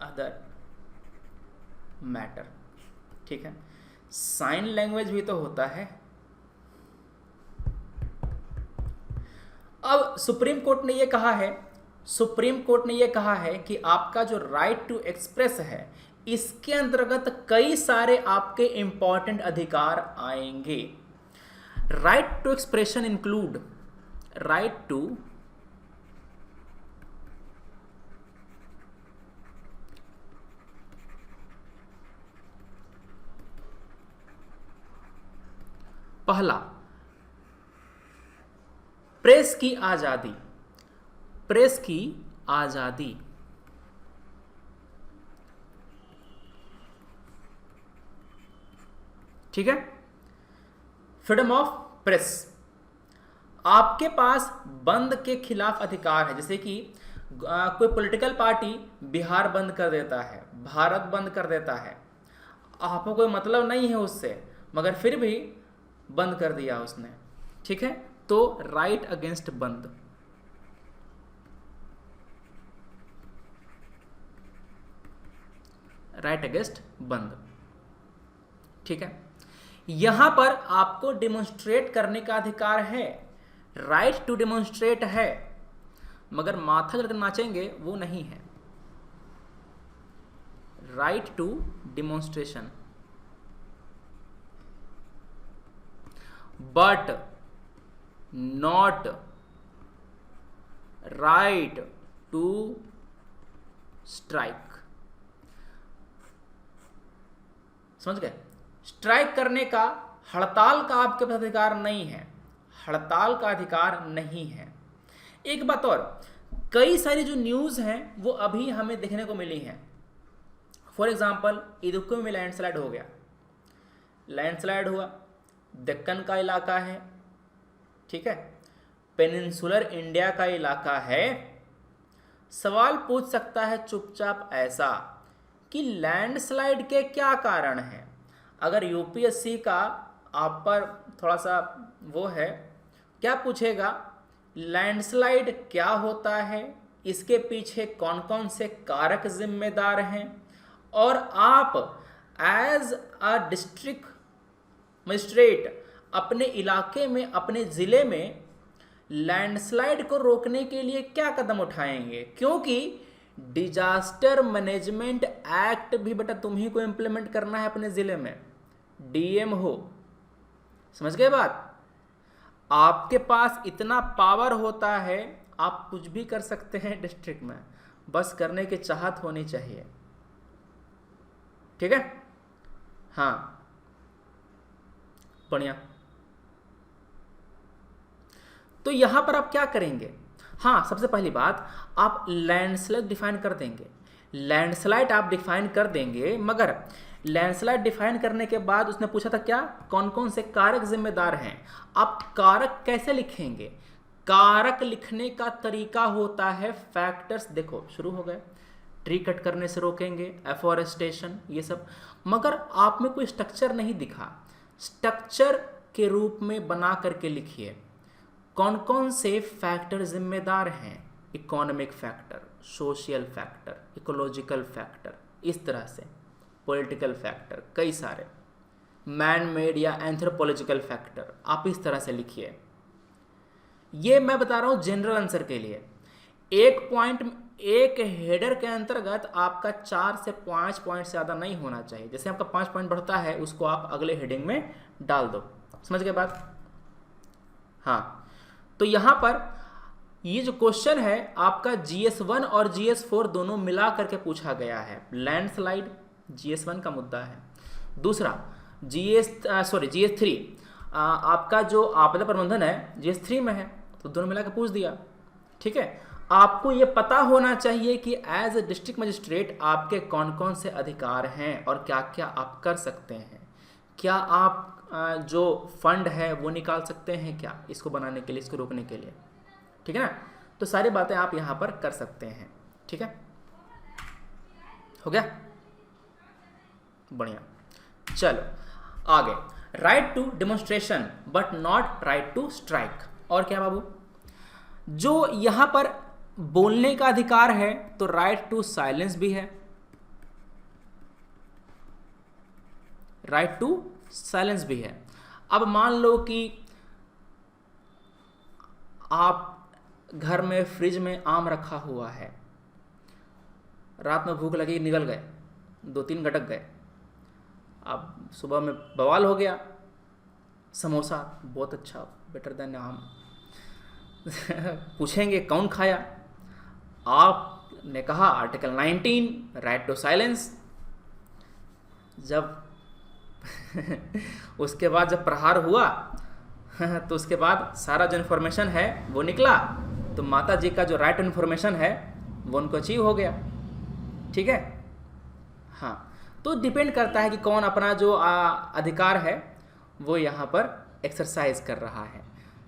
other matter, ठीक है। साइन लैंग्वेज भी तो होता है। अब सुप्रीम कोर्ट ने ये कहा है, सुप्रीम कोर्ट ने ये कहा है कि आपका जो राइट टू एक्सप्रेस है, इसके अंतर्गत कई सारे आपके इंपॉर्टेंट अधिकार आएंगे। Right to expression include right to पहला, प्रेस की आजादी, प्रेस की आजादी, ठीक है। फ्रीडम ऑफ प्रेस, आपके पास बंद के खिलाफ अधिकार है। जैसे कि कोई पॉलिटिकल पार्टी बिहार बंद कर देता है, भारत बंद कर देता है, आपको कोई मतलब नहीं है उससे, मगर फिर भी बंद कर दिया उसने, ठीक है, तो राइट अगेंस्ट बंद। राइट अगेंस्ट बंद, ठीक है। यहां पर आपको डिमॉन्स्ट्रेट करने का अधिकार है, राइट टू डिमॉन्स्ट्रेट है, मगर माथा जलकर नाचेंगे वो नहीं है। Right to demonstration, but not right to strike. समझ गए? स्ट्राइक करने का, हड़ताल का आपके पास अधिकार नहीं है, हड़ताल का अधिकार नहीं है। एक बात और, कई सारी जो न्यूज़ हैं वो अभी हमें देखने को मिली हैं। फॉर एग्जांपल, इदुक्की में लैंडस्लाइड हो गया, लैंडस्लाइड हुआ, दक्कन का इलाका है, ठीक है, पेनिनसुलर इंडिया का इलाका है। सवाल पूछ सकता है चुपचाप ऐसा कि लैंडस्लाइड के क्या कारण हैं। अगर यूपीएससी का आप पर थोड़ा सा वो है, क्या पूछेगा? लैंडस्लाइड क्या होता है, इसके पीछे कौन कौन से कारक जिम्मेदार हैं, और आप एज अ डिस्ट्रिक्ट मजिस्ट्रेट अपने इलाके में, अपने ज़िले में लैंडस्लाइड को रोकने के लिए क्या कदम उठाएंगे, क्योंकि डिजास्टर मैनेजमेंट एक्ट भी बेटा तुम ही को इम्प्लीमेंट करना है अपने ज़िले में, डीएम हो, समझ गए बात। आपके पास इतना पावर होता है, आप कुछ भी कर सकते हैं डिस्ट्रिक्ट में, बस करने की चाहत होनी चाहिए, ठीक है। हाँ बढ़िया। तो यहां पर आप क्या करेंगे, हाँ सबसे पहली बात आप लैंडस्लाइड डिफाइन कर देंगे। लैंडस्लाइड आप डिफाइन कर देंगे, मगर लैंडस्लाइड डिफाइन करने के बाद उसने पूछा था क्या, कौन कौन से कारक जिम्मेदार हैं। आप कारक कैसे लिखेंगे, कारक लिखने का तरीका होता है फैक्टर्स। देखो शुरू हो गए, ट्री कट करने से रोकेंगे, एफॉरेस्टेशन, ये सब, मगर आप में कोई स्ट्रक्चर नहीं दिखा। स्ट्रक्चर के रूप में बना करके लिखिए कौन कौन से फैक्टर जिम्मेदार हैं, economic factor, social factor, ecological factor, इस तरह से पॉलिटिकल फैक्टर, कई सारे मैन मेड या एंथ्रोपोलॉजिकल फैक्टर, आप इस तरह से लिखिए। ये मैं बता रहा हूँ जनरल आंसर के लिए। एक पॉइंट, एक हेडर के अंतर्गत आपका 4 से 5 पॉइंट से ज़्यादा नहीं होना चाहिए। जैसे आपका 5 पॉइंट बढ़ता है उसको आप अगले हेडिंग में डाल दो, समझ गए बात। हाँ तो यहाँ पर ये जो क्वेश्चन है आपका GS1 और GS4 दोनों मिला करके पूछा गया है। लैंडस्लाइड GS1 का मुद्दा है, दूसरा GS3 आपका जो आपदा प्रबंधन है GS3 में है, तो दोनों मिला के पूछ दिया, ठीक है। आपको ये पता होना चाहिए कि एज ए डिस्ट्रिक्ट मजिस्ट्रेट आपके कौन कौन से अधिकार हैं और क्या क्या आप कर सकते हैं। क्या आप जो फंड है वो निकाल सकते हैं क्या इसको बनाने के लिए, इसको रोकने के लिए, ठीक है ना। तो सारी बातें आप यहाँ पर कर सकते हैं, ठीक है। हो गया, बढ़िया। चलो आगे, right to demonstration but not right to strike. और क्या बाबू, जो यहाँ पर बोलने का अधिकार है तो राइट टू साइलेंस भी है, राइट टू साइलेंस भी है। अब मान लो कि आप घर में फ्रिज में आम रखा हुआ है, रात में भूख लगी, निकल गए, 2-3 गटक गए, अब सुबह में बवाल हो गया, समोसा बहुत अच्छा, बेटर देन आम। पूछेंगे कौन खाया, आपने कहा आर्टिकल 19 राइट टू साइलेंस। जब उसके बाद जब प्रहार हुआ तो उसके बाद सारा जो इन्फॉर्मेशन है वो निकला, तो माता जी का जो राइट इन्फॉर्मेशन है वो उनको अचीव हो गया, ठीक है। हाँ तो डिपेंड करता है कि कौन अपना जो अधिकार है वो यहाँ पर एक्सरसाइज कर रहा है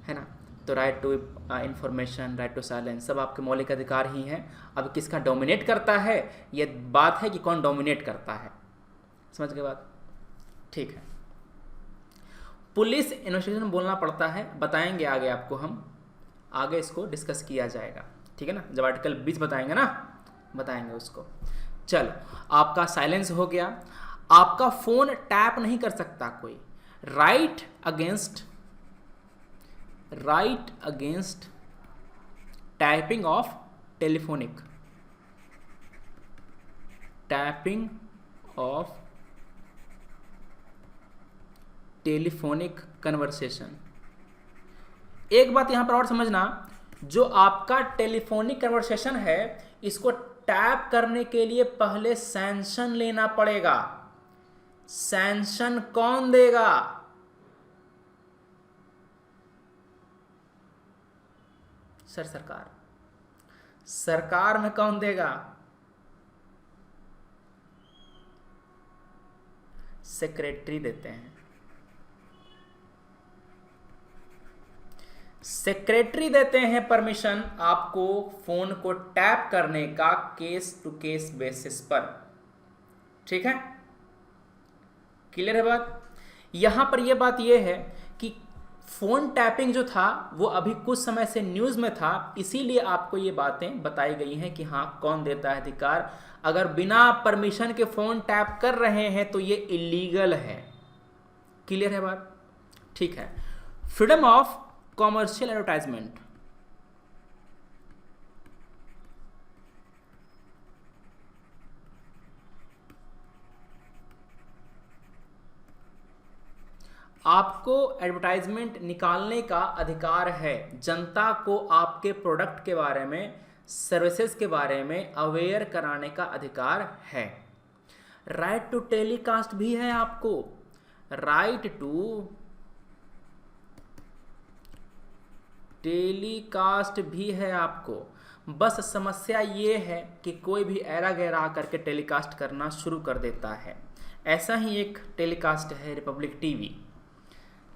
ना। तो right to information, right to silence सब आपके मौलिक अधिकार ही हैं। अब किसका डोमिनेट करता है ये बात है कि कौन डोमिनेट करता है, समझ गए बात, ठीक है। पुलिस इन्वेस्टिगेशन बोलना पड़ता है, बताएंगे आगे आपको, हम आगे इसको डिस्कस किया जाएगा, ठीक है ना। जब आर्टिकल 20 बताएंगे ना, बताएंगे उसको। चलो आपका साइलेंस हो गया। आपका फोन टैप नहीं कर सकता कोई, right against tapping of telephonic, tapping of telephonic conversation. एक बात यहां पर और समझना, जो आपका टेलीफोनिक कन्वर्सेशन है इसको टैप करने के लिए पहले सैंक्शन लेना पड़ेगा। सैंक्शन कौन देगा, सरकार में कौन देगा, सेक्रेटरी देते हैं। सेक्रेटरी देते हैं परमिशन आपको फोन को टैप करने का केस टू केस बेसिस पर, ठीक है। क्लियर है बात। यहां पर यह बात यह है कि फोन टैपिंग जो था वो अभी कुछ समय से न्यूज में था, इसीलिए आपको ये बातें बताई गई हैं कि हाँ कौन देता है अधिकार। अगर बिना परमिशन के फोन टैप कर रहे हैं तो ये इलीगल है। क्लियर है बात। ठीक है। फ्रीडम ऑफ कॉमर्शियल एडवर्टाइजमेंट, आपको एडवर्टाइजमेंट निकालने का अधिकार है, जनता को आपके प्रोडक्ट के बारे में, सर्विसेज के बारे में अवेयर कराने का अधिकार है। राइट टू टेलीकास्ट भी है आपको, राइट टू टेलीकास्ट भी है आपको। बस समस्या ये है कि कोई भी ऐरा गैरा आकर के टेलीकास्ट करना शुरू कर देता है। ऐसा ही एक टेलीकास्ट है रिपब्लिक टीवी,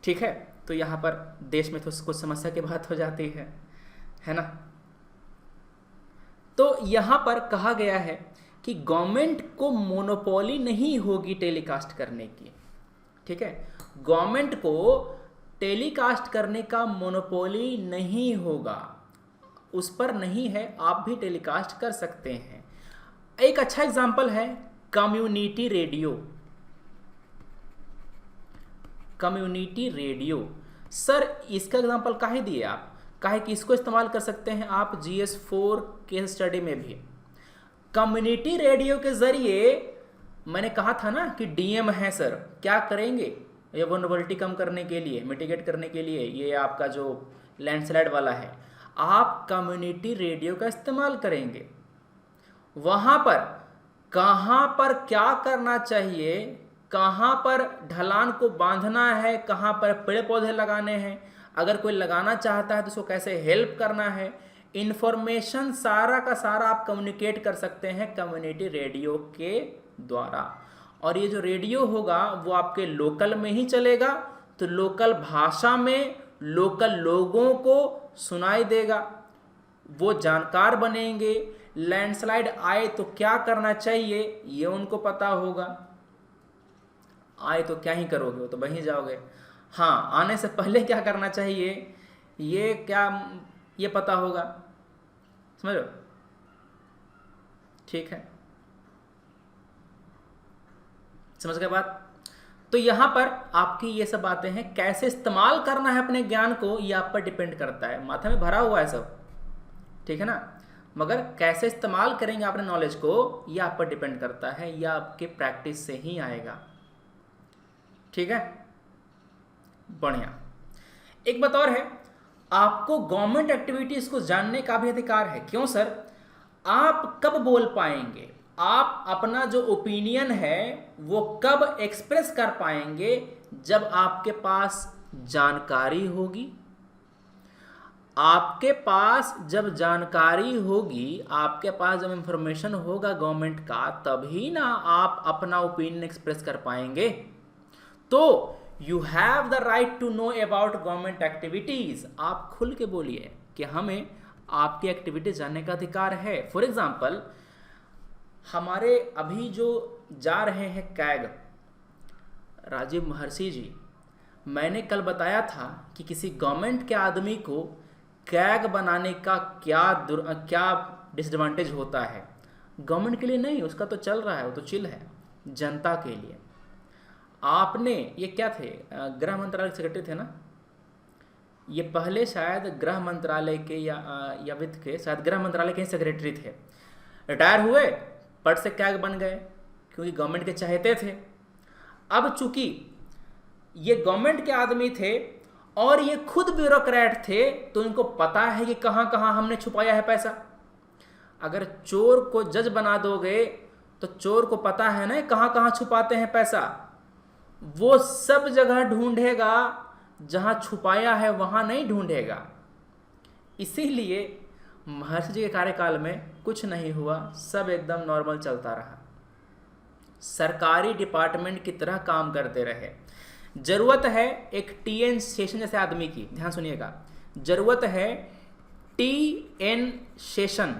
ठीक है। तो यहाँ पर देश में तो कुछ समस्या की बात हो जाती है ना। तो यहाँ पर कहा गया है कि गवर्नमेंट को मोनोपोली नहीं होगी टेलीकास्ट करने की, ठीक है। गवर्नमेंट को टेलीकास्ट करने का मोनोपोली नहीं होगा, उस पर नहीं है, आप भी टेलीकास्ट कर सकते हैं। एक अच्छा एग्जांपल है community radio. Community radio sir, इसका एग्जांपल काहे दिए आप, काहे कि इसको इस्तेमाल कर सकते हैं आप GS4 केस स्टडी में भी। कम्युनिटी रेडियो के जरिए मैंने कहा था ना कि डीएम है सर, क्या करेंगे ये वल्नरेबिलिटी कम करने के लिए, मिटिगेट करने के लिए, ये आपका जो लैंडस्लाइड वाला है, आप कम्युनिटी रेडियो का इस्तेमाल करेंगे। वहाँ पर कहाँ पर क्या करना चाहिए, कहाँ पर ढलान को बांधना है, कहाँ पर पेड़ पौधे लगाने हैं, अगर कोई लगाना चाहता है तो उसको कैसे हेल्प करना है, इन्फॉर्मेशन सारा का सारा आप कम्युनिकेट कर सकते हैं कम्युनिटी रेडियो के द्वारा। और ये जो रेडियो होगा वो आपके लोकल में ही चलेगा, तो लोकल भाषा में लोकल लोगों को सुनाई देगा, वो जानकार बनेंगे। लैंडस्लाइड आए तो क्या करना चाहिए ये उनको पता होगा, आए तो क्या ही करोगे, वो तो वहीं जाओगे। हाँ, आने से पहले क्या करना चाहिए ये पता होगा, समझ लो, ठीक है, समझ गए बात। तो यहां पर आपकी ये सब बातें हैं, कैसे इस्तेमाल करना है अपने ज्ञान को ये आप पर डिपेंड करता है, माथे में भरा हुआ है सब, ठीक है ना, मगर कैसे इस्तेमाल करेंगे अपने नॉलेज को ये आप पर डिपेंड करता है, या आपके प्रैक्टिस से ही आएगा, ठीक है, बढ़िया। एक बात और है, आपको गवर्नमेंट एक्टिविटीज को जानने का भी अधिकार है। क्यों सर? आप कब बोल पाएंगे, आप अपना जो ओपिनियन है वो कब एक्सप्रेस कर पाएंगे, जब आपके पास जानकारी होगी। आपके पास जब जानकारी होगी, आपके पास जब इंफॉर्मेशन होगा गवर्नमेंट का, तभी ना आप अपना ओपिनियन एक्सप्रेस कर पाएंगे। तो you have the right to know about government activities. आप खुल के बोलिए कि हमें आपकी एक्टिविटीज जानने का अधिकार है। फॉर एग्जाम्पल, हमारे अभी जो जा रहे हैं कैग, राजीव महर्षि जी, मैंने कल बताया था कि किसी गवर्नमेंट के आदमी को कैग बनाने का क्या डिसएडवांटेज होता है। गवर्नमेंट के लिए नहीं, उसका तो चल रहा है, वो तो चिल है, जनता के लिए। आपने ये क्या थे, गृह मंत्रालय के सेक्रेटरी थे ना, ये पहले शायद गृह मंत्रालय के या वित्त के, शायद गृह मंत्रालय के सेक्रेटरी थे, रिटायर हुए, पद से कैग बन गए क्योंकि गवर्नमेंट के चाहते थे। अब चूंकि ये गवर्नमेंट के आदमी थे और ये खुद ब्यूरोक्रेट थे, तो इनको पता है कि कहाँ कहाँ हमने छुपाया है पैसा। अगर चोर को जज बना दोगे तो चोर को पता है ना कहाँ कहाँ छुपाते हैं पैसा, वो सब जगह ढूंढेगा, जहाँ छुपाया है वहाँ नहीं ढूंढेगा। इसीलिए महर्षि जी के कार्यकाल में कुछ नहीं हुआ, सब एकदम नॉर्मल चलता रहा, सरकारी डिपार्टमेंट की तरह काम करते रहे। जरूरत है एक TN शेषन जैसे आदमी की, ध्यान सुनिएगा, जरूरत है TN शेषन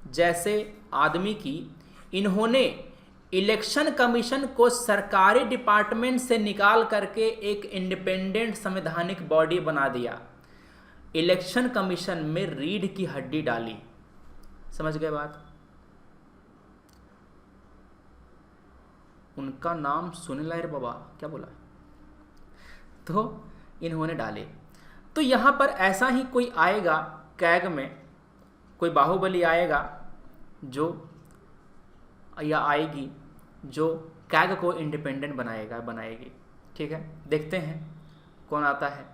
जैसे आदमी की। इन्होंने इलेक्शन कमीशन को सरकारी डिपार्टमेंट से निकाल करके एक इंडिपेंडेंट संवैधानिक बॉडी बना दिया। इलेक्शन कमीशन में रीढ़ की हड्डी डाली। समझ गए बात? उनका नाम सुने ला रे बाबा, क्या बोला? तो इन्होंने डाले। तो यहाँ पर ऐसा ही कोई आएगा कैग में, कोई बाहुबली आएगा जो, या आएगी जो कैग को इंडिपेंडेंट बनाएगी। ठीक है, देखते हैं कौन आता है।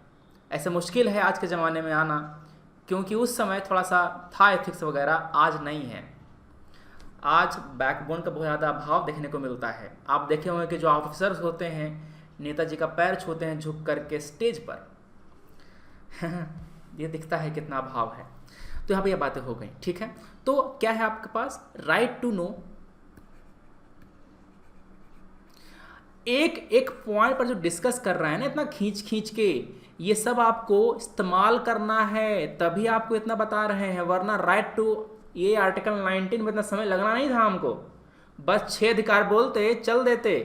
ऐसे मुश्किल है आज के ज़माने में आना, क्योंकि उस समय थोड़ा सा था एथिक्स वगैरह, आज नहीं है। आज बैकबोन का बहुत ज़्यादा अभाव देखने को मिलता है। आप देखे होंगे कि जो ऑफिसर्स होते हैं नेताजी का पैर छूते हैं झुक करके स्टेज पर ये दिखता है कितना अभाव है। तो यहाँ पे ये बातें हो गई। ठीक है, तो क्या है आपके पास, राइट टू नो। एक एक पॉइंट पर जो डिस्कस कर रहा है ना इतना खींच खींच के, ये सब आपको इस्तेमाल करना है, तभी आपको इतना बता रहे हैं, वरना राइट टू ये आर्टिकल 19 में इतना समय लगना नहीं था हमको। बस 6 अधिकार बोलते चल देते,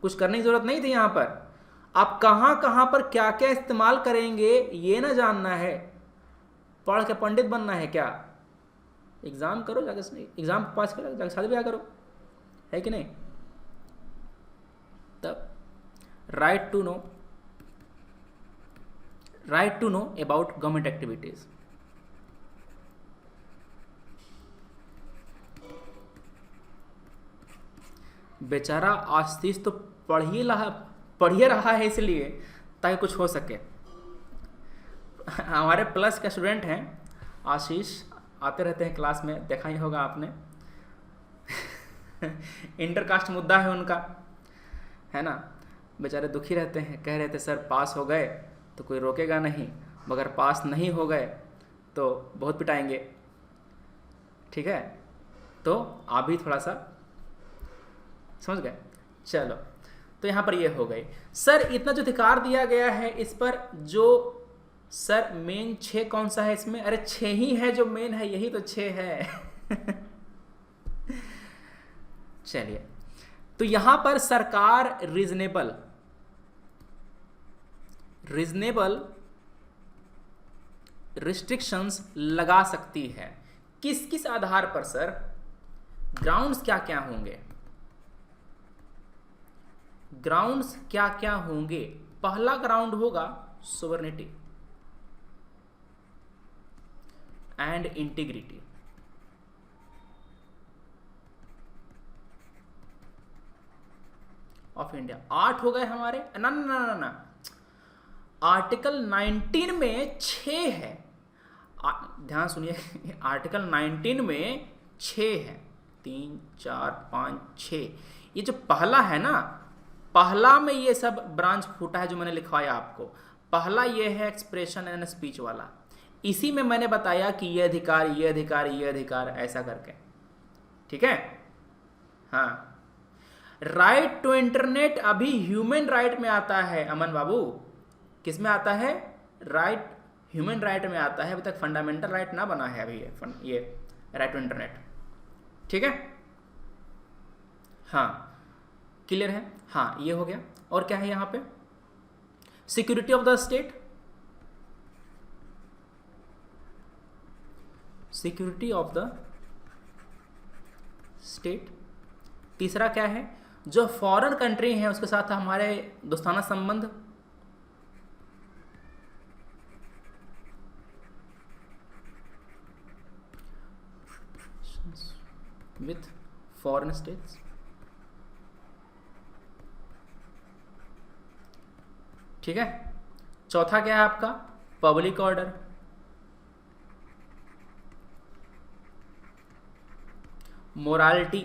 कुछ करने की जरूरत नहीं थी। यहाँ पर आप कहाँ कहाँ पर क्या क्या इस्तेमाल करेंगे ये ना जानना है, पढ़ के पंडित बनना है क्या? एग्जाम करो जाके, एग्जाम पास करो जाके शादी ब्याह करो, है कि नहीं? तब right to know about government activities. बेचारा आशीष तो पढ़िए रहा है इसलिए ताकि कुछ हो सके। हमारे प्लस का स्टूडेंट हैं आशीष, आते रहते हैं क्लास में, देखा ही होगा आपने इंटरकास्ट मुद्दा है उनका, है ना। बेचारे दुखी रहते हैं, कह रहे थे सर पास हो गए तो कोई रोकेगा नहीं, मगर पास नहीं हो गए तो बहुत पिटाएंगे। ठीक है, तो आप भी थोड़ा सा समझ गए। चलो, तो यहाँ पर ये हो गई। सर इतना जो अधिकार दिया गया है इस पर जो सर मेन 6 कौन सा है इसमें? अरे 6 ही है जो मेन है, यही तो 6 है चलिए, तो यहां पर सरकार रीजनेबल रिस्ट्रिक्शंस लगा सकती है। किस किस आधार पर सर? ग्राउंड्स क्या क्या होंगे? ग्राउंड्स क्या क्या होंगे? पहला ग्राउंड होगा sovereignty and integrity. Of India 8 हो गए हमारे। ना ना ना ना ना, आर्टिकल 19 में 6 है। ध्यान सुनिए, आर्टिकल 19 में 6 है, 3 4 5 6। ये जो पहला है ना, पहला में ये सब ब्रांच फूटा है जो मैंने लिखवाया आपको। पहला ये है एक्सप्रेशन एंड स्पीच वाला, इसी में मैंने बताया कि ये अधिकार ये अधिकार ये अधिकार ऐसा करके। ठीक है, हाँ। राइट टू इंटरनेट अभी ह्यूमन राइट में आता है अमन बाबू। किस में आता है? राइट, ह्यूमन राइट में आता है। अभी तक फंडामेंटल राइट ना बना है अभी ये राइट टू इंटरनेट। ठीक है, हाँ क्लियर है। हाँ ये हो गया। और क्या है यहाँ पे? Security of the state, security of the state. तीसरा क्या है? जो फॉरेन कंट्री है उसके साथ हमारे दोस्ताना संबंध, विथ फॉरेन स्टेट्स। ठीक है, चौथा क्या है आपका? पब्लिक ऑर्डर, मोरालिटी,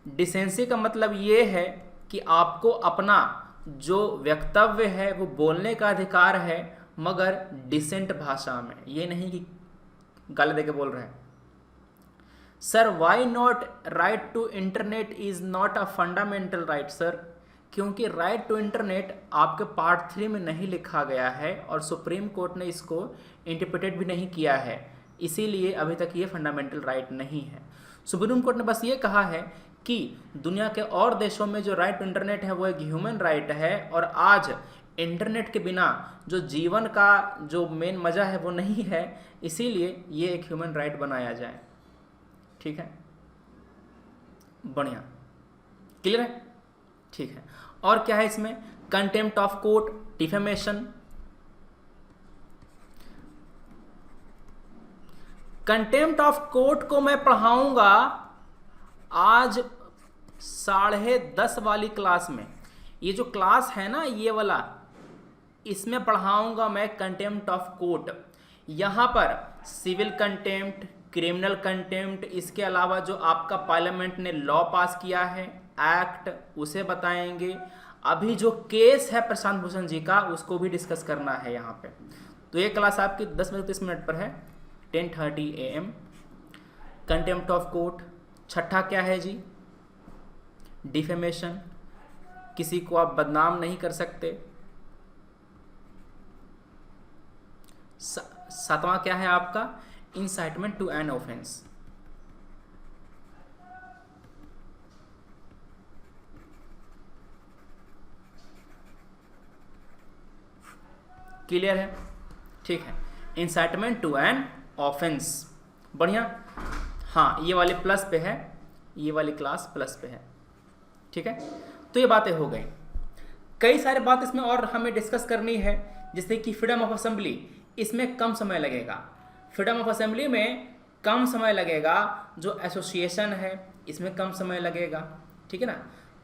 डिसेंसी का मतलब ये है कि आपको अपना जो वक्तव्य है वो बोलने का अधिकार है, मगर डिसेंट भाषा में, ये नहीं कि गाली देके बोल रहे हैं। Sir why not right to internet is not a fundamental right? Sir क्योंकि राइट टू इंटरनेट आपके पार्ट 3 में नहीं लिखा गया है और सुप्रीम कोर्ट ने इसको इंटरप्रेटेड भी नहीं किया है, इसीलिए अभी तक ये फंडामेंटल राइट नहीं है। सुप्रीम कोर्ट ने बस ये कहा है कि दुनिया के और देशों में जो राइट टू इंटरनेट है वो एक ह्यूमन राइट है, और आज इंटरनेट के बिना जो जीवन का जो मेन मज़ा है वो नहीं है, इसीलिए ये एक ह्यूमन राइट बनाया जाए। ठीक है, बढ़िया, क्लियर है, ठीक है। और क्या है इसमें, contempt of court, defamation. Contempt of court को मैं पढ़ाऊंगा आज 10:30 वाली क्लास में। ये जो क्लास है ना ये वाला, इसमें पढ़ाऊंगा मैं कंटेम्प्ट ऑफ कोर्ट। यहाँ पर सिविल कंटेम्प्ट, क्रिमिनल कंटेम्प्ट, इसके अलावा जो आपका पार्लियामेंट ने लॉ पास किया है, एक्ट, उसे बताएंगे। अभी जो केस है प्रशांत भूषण जी का, उसको भी डिस्कस करना है यहाँ पे। तो ये क्लास आपकी 10:30 पर है, 10:30 AM। Contempt of court. छठा क्या है जी, डिफेमेशन, किसी को आप बदनाम नहीं कर सकते। सातवां क्या है आपका, incitement to an offence. Clear है, ठीक है, इंसाइटमेंट टू एन ऑफेंस, बढ़िया। हाँ, ये वाले प्लस पे है, ये वाली क्लास प्लस पे है, ठीक है। तो ये बातें हो गई। कई सारे बात इसमें और हमें डिस्कस करनी है, जैसे कि फ्रीडम ऑफ असेंबली, इसमें कम समय लगेगा। फ्रीडम ऑफ असेंबली में कम समय लगेगा, जो एसोसिएशन है इसमें कम समय लगेगा, ठीक है ना।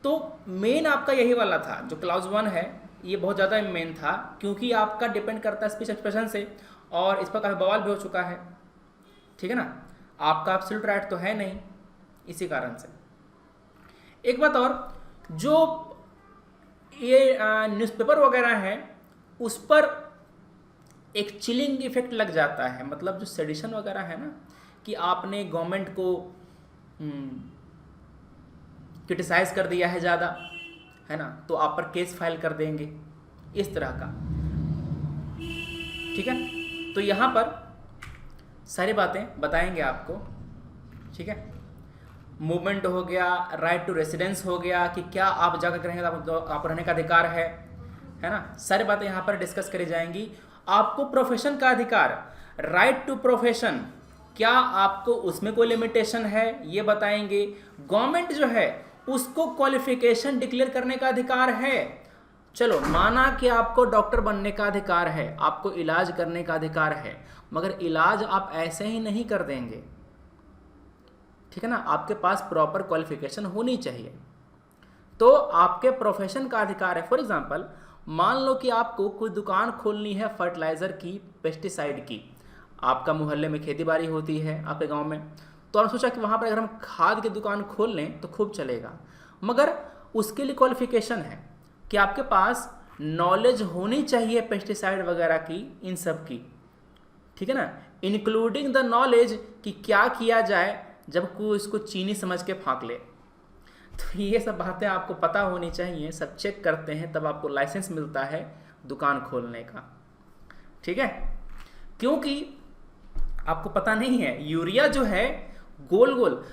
तो मेन आपका यही वाला था, जो क्लाउज 1 है, ये बहुत ज़्यादा मेन था, क्योंकि आपका डिपेंड करता है स्पीच एक्सप्रेशन से, और इस पर काफ़ी बवाल भी हो चुका है, ठीक है ना। आपका एब्सोल्यूट राइट तो है नहीं, इसी कारण से। एक बात और, जो ये न्यूज़पेपर वगैरह है, उस पर एक चिलिंग इफेक्ट लग जाता है। मतलब जो सेडिशन वगैरह है ना, कि आपने गवर्नमेंट को क्रिटिसाइज कर दिया है ज़्यादा, है ना, तो आप पर केस फाइल कर देंगे, इस तरह का, ठीक है। तो यहाँ पर सारी बातें बताएंगे आपको, ठीक है। मूवमेंट हो गया, राइट टू रेसिडेंस हो गया, कि क्या आप जाकर रहेंगे तो आप रहने का अधिकार है ना, सारी बातें यहाँ पर डिस्कस करी जाएंगी। आपको प्रोफेशन का अधिकार, राइट टू प्रोफेशन, क्या आपको उसमें कोई लिमिटेशन है, ये बताएंगे। गवर्नमेंट जो है उसको क्वालिफिकेशन डिक्लेयर करने का अधिकार है। चलो, माना कि आपको डॉक्टर बनने का अधिकार है, आपको इलाज करने का अधिकार है, मगर इलाज आप ऐसे ही नहीं कर देंगे, ठीक है ना, आपके पास प्रॉपर क्वालिफिकेशन होनी चाहिए। तो आपके प्रोफेशन का अधिकार है। फॉर एग्जांपल, मान लो कि आपको कोई दुकान खोलनी है फर्टिलाइजर की, पेस्टिसाइड की, आपका मोहल्ले में खेती बाड़ी होती है आपके गांव में, तो आपने सोचा कि वहाँ पर अगर हम खाद की दुकान खोल लें तो खूब चलेगा, मगर उसके लिए क्वालिफिकेशन है कि आपके पास नॉलेज होनी चाहिए पेस्टिसाइड वगैरह की, इन सब की, ठीक है ना, इंक्लूडिंग द नॉलेज कि क्या किया जाए जब कोई इसको चीनी समझ के फाँक ले। तो ये सब बातें आपको पता होनी चाहिए, सब चेक करते हैं तब आपको लाइसेंस मिलता है दुकान खोलने का, ठीक है। क्योंकि आपको पता नहीं है, यूरिया जो है गोल गोल,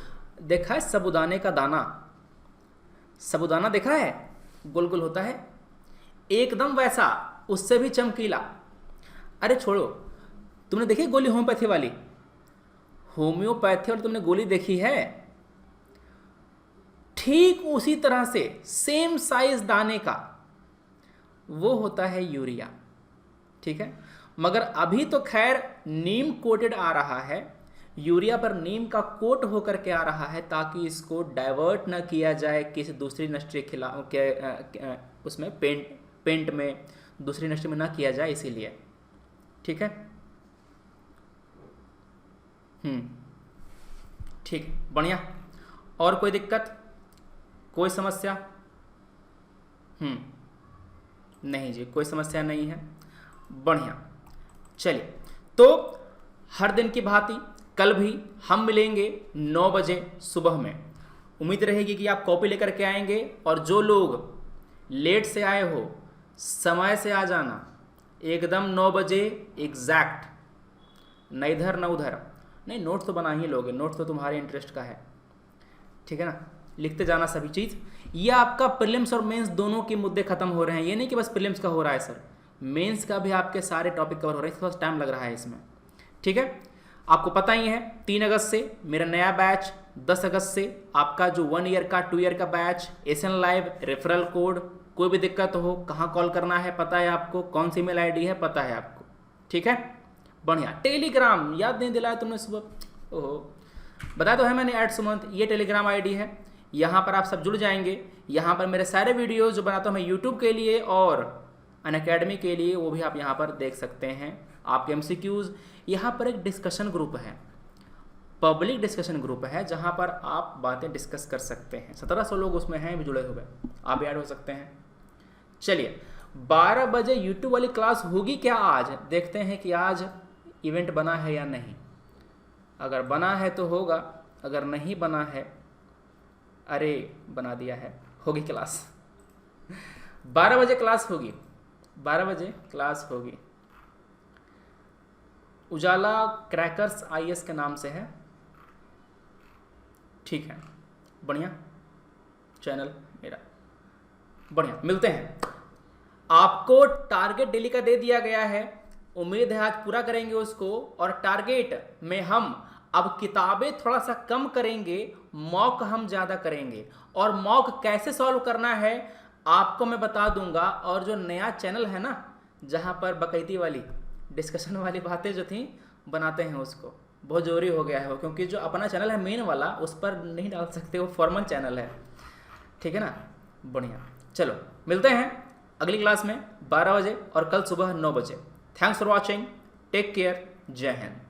देखा है साबूदाने का दाना, साबूदाना देखा है, गोल गोल होता है, एकदम वैसा, उससे भी चमकीला। अरे छोड़ो, तुमने देखी गोली होम्योपैथी वाली, होम्योपैथी वाली तुमने गोली देखी है, ठीक उसी तरह से सेम साइज दाने का वो होता है यूरिया, ठीक है। मगर अभी तो खैर नीम कोटेड आ रहा है, यूरिया पर नीम का कोट होकर के आ रहा है, ताकि इसको डाइवर्ट ना किया जाए किसी दूसरी इंडस्ट्री के खिलाफ के उसमें पेंट में दूसरी इंडस्ट्री में ना किया जाए, इसीलिए, ठीक है। ठीक, बढ़िया। और कोई दिक्कत, कोई समस्या? नहीं जी, कोई समस्या नहीं है, बढ़िया। चलिए, तो हर दिन की भांति कल भी हम मिलेंगे 9 बजे सुबह में। उम्मीद रहेगी कि आप कॉपी लेकर के आएंगे, और जो लोग लेट से आए हो समय से आ जाना, एकदम 9 बजे एग्जैक्ट, न इधर न उधर। नहीं, नोट तो बना ही लोगे, नोट तो तुम्हारे इंटरेस्ट का है, ठीक है ना, लिखते जाना सभी चीज़। ये आपका प्रीलिम्स और मेंस दोनों के मुद्दे खत्म हो रहे हैं, ये नहीं कि बस प्रीलिम्स का हो रहा है सर, मेंस का भी आपके सारे टॉपिक कवर हो रहे हैं, थोड़ा टाइम लग रहा है इसमें, ठीक है। आपको पता ही है 3 अगस्त से मेरा नया बैच, 10 अगस्त से आपका जो 1 ईयर का 2 ईयर का batch, SN live, referral code. कोई भी दिक्कत हो, कहाँ कॉल करना है पता है आपको, कौन सी मेल आईडी है पता है आपको, ठीक है, बढ़िया। टेलीग्राम याद नहीं दिलाया तुमने सुबह, ओहो बताया तो है मैंने, ऐड सुमंत, ये टेलीग्राम आईडी है, यहाँ पर आप सब जुड़ जाएंगे। यहाँ पर मेरे सारे वीडियोज़ जो बनाता हूँ मैं यूट्यूब के लिए और अनअकैडमी के लिए, वो भी आप यहाँ पर देख सकते हैं। आपके MCQs, यहाँ पर एक डिस्कशन ग्रुप है, पब्लिक डिस्कशन ग्रुप है, जहाँ पर आप बातें डिस्कस कर सकते हैं। 1700 लोग उसमें हैं भी जुड़े हुए, आप भी ऐड हो सकते हैं। चलिए 12 बजे यूट्यूब वाली क्लास होगी क्या आज, देखते हैं कि आज इवेंट बना है या नहीं। अगर बना है तो होगा, अगर नहीं बना है, अरे बना दिया है, होगी क्लास। 12 बजे क्लास होगी, 12 बजे क्लास होगी। उजाला क्रैकर्स IS के नाम से है, ठीक है, बढ़िया चैनल मेरा, बढ़िया। मिलते हैं, आपको टारगेट डेली का दे दिया गया है, उम्मीद है आज पूरा करेंगे उसको। और टारगेट में हम अब किताबें थोड़ा सा कम करेंगे, मॉक हम ज़्यादा करेंगे। और मॉक कैसे सॉल्व करना है आपको मैं बता दूंगा। और जो नया चैनल है ना, जहाँ पर बकैती वाली डिस्कशन वाली बातें जो थी बनाते हैं, उसको बहुत ज़रूरी हो गया है वो, क्योंकि जो अपना चैनल है मेन वाला, उस पर नहीं डाल सकते, वो फॉर्मल चैनल है, ठीक है ना, बढ़िया। चलो मिलते हैं अगली क्लास में 12 बजे और कल सुबह 9 बजे। Thanks for watching, take care, जय हिंद।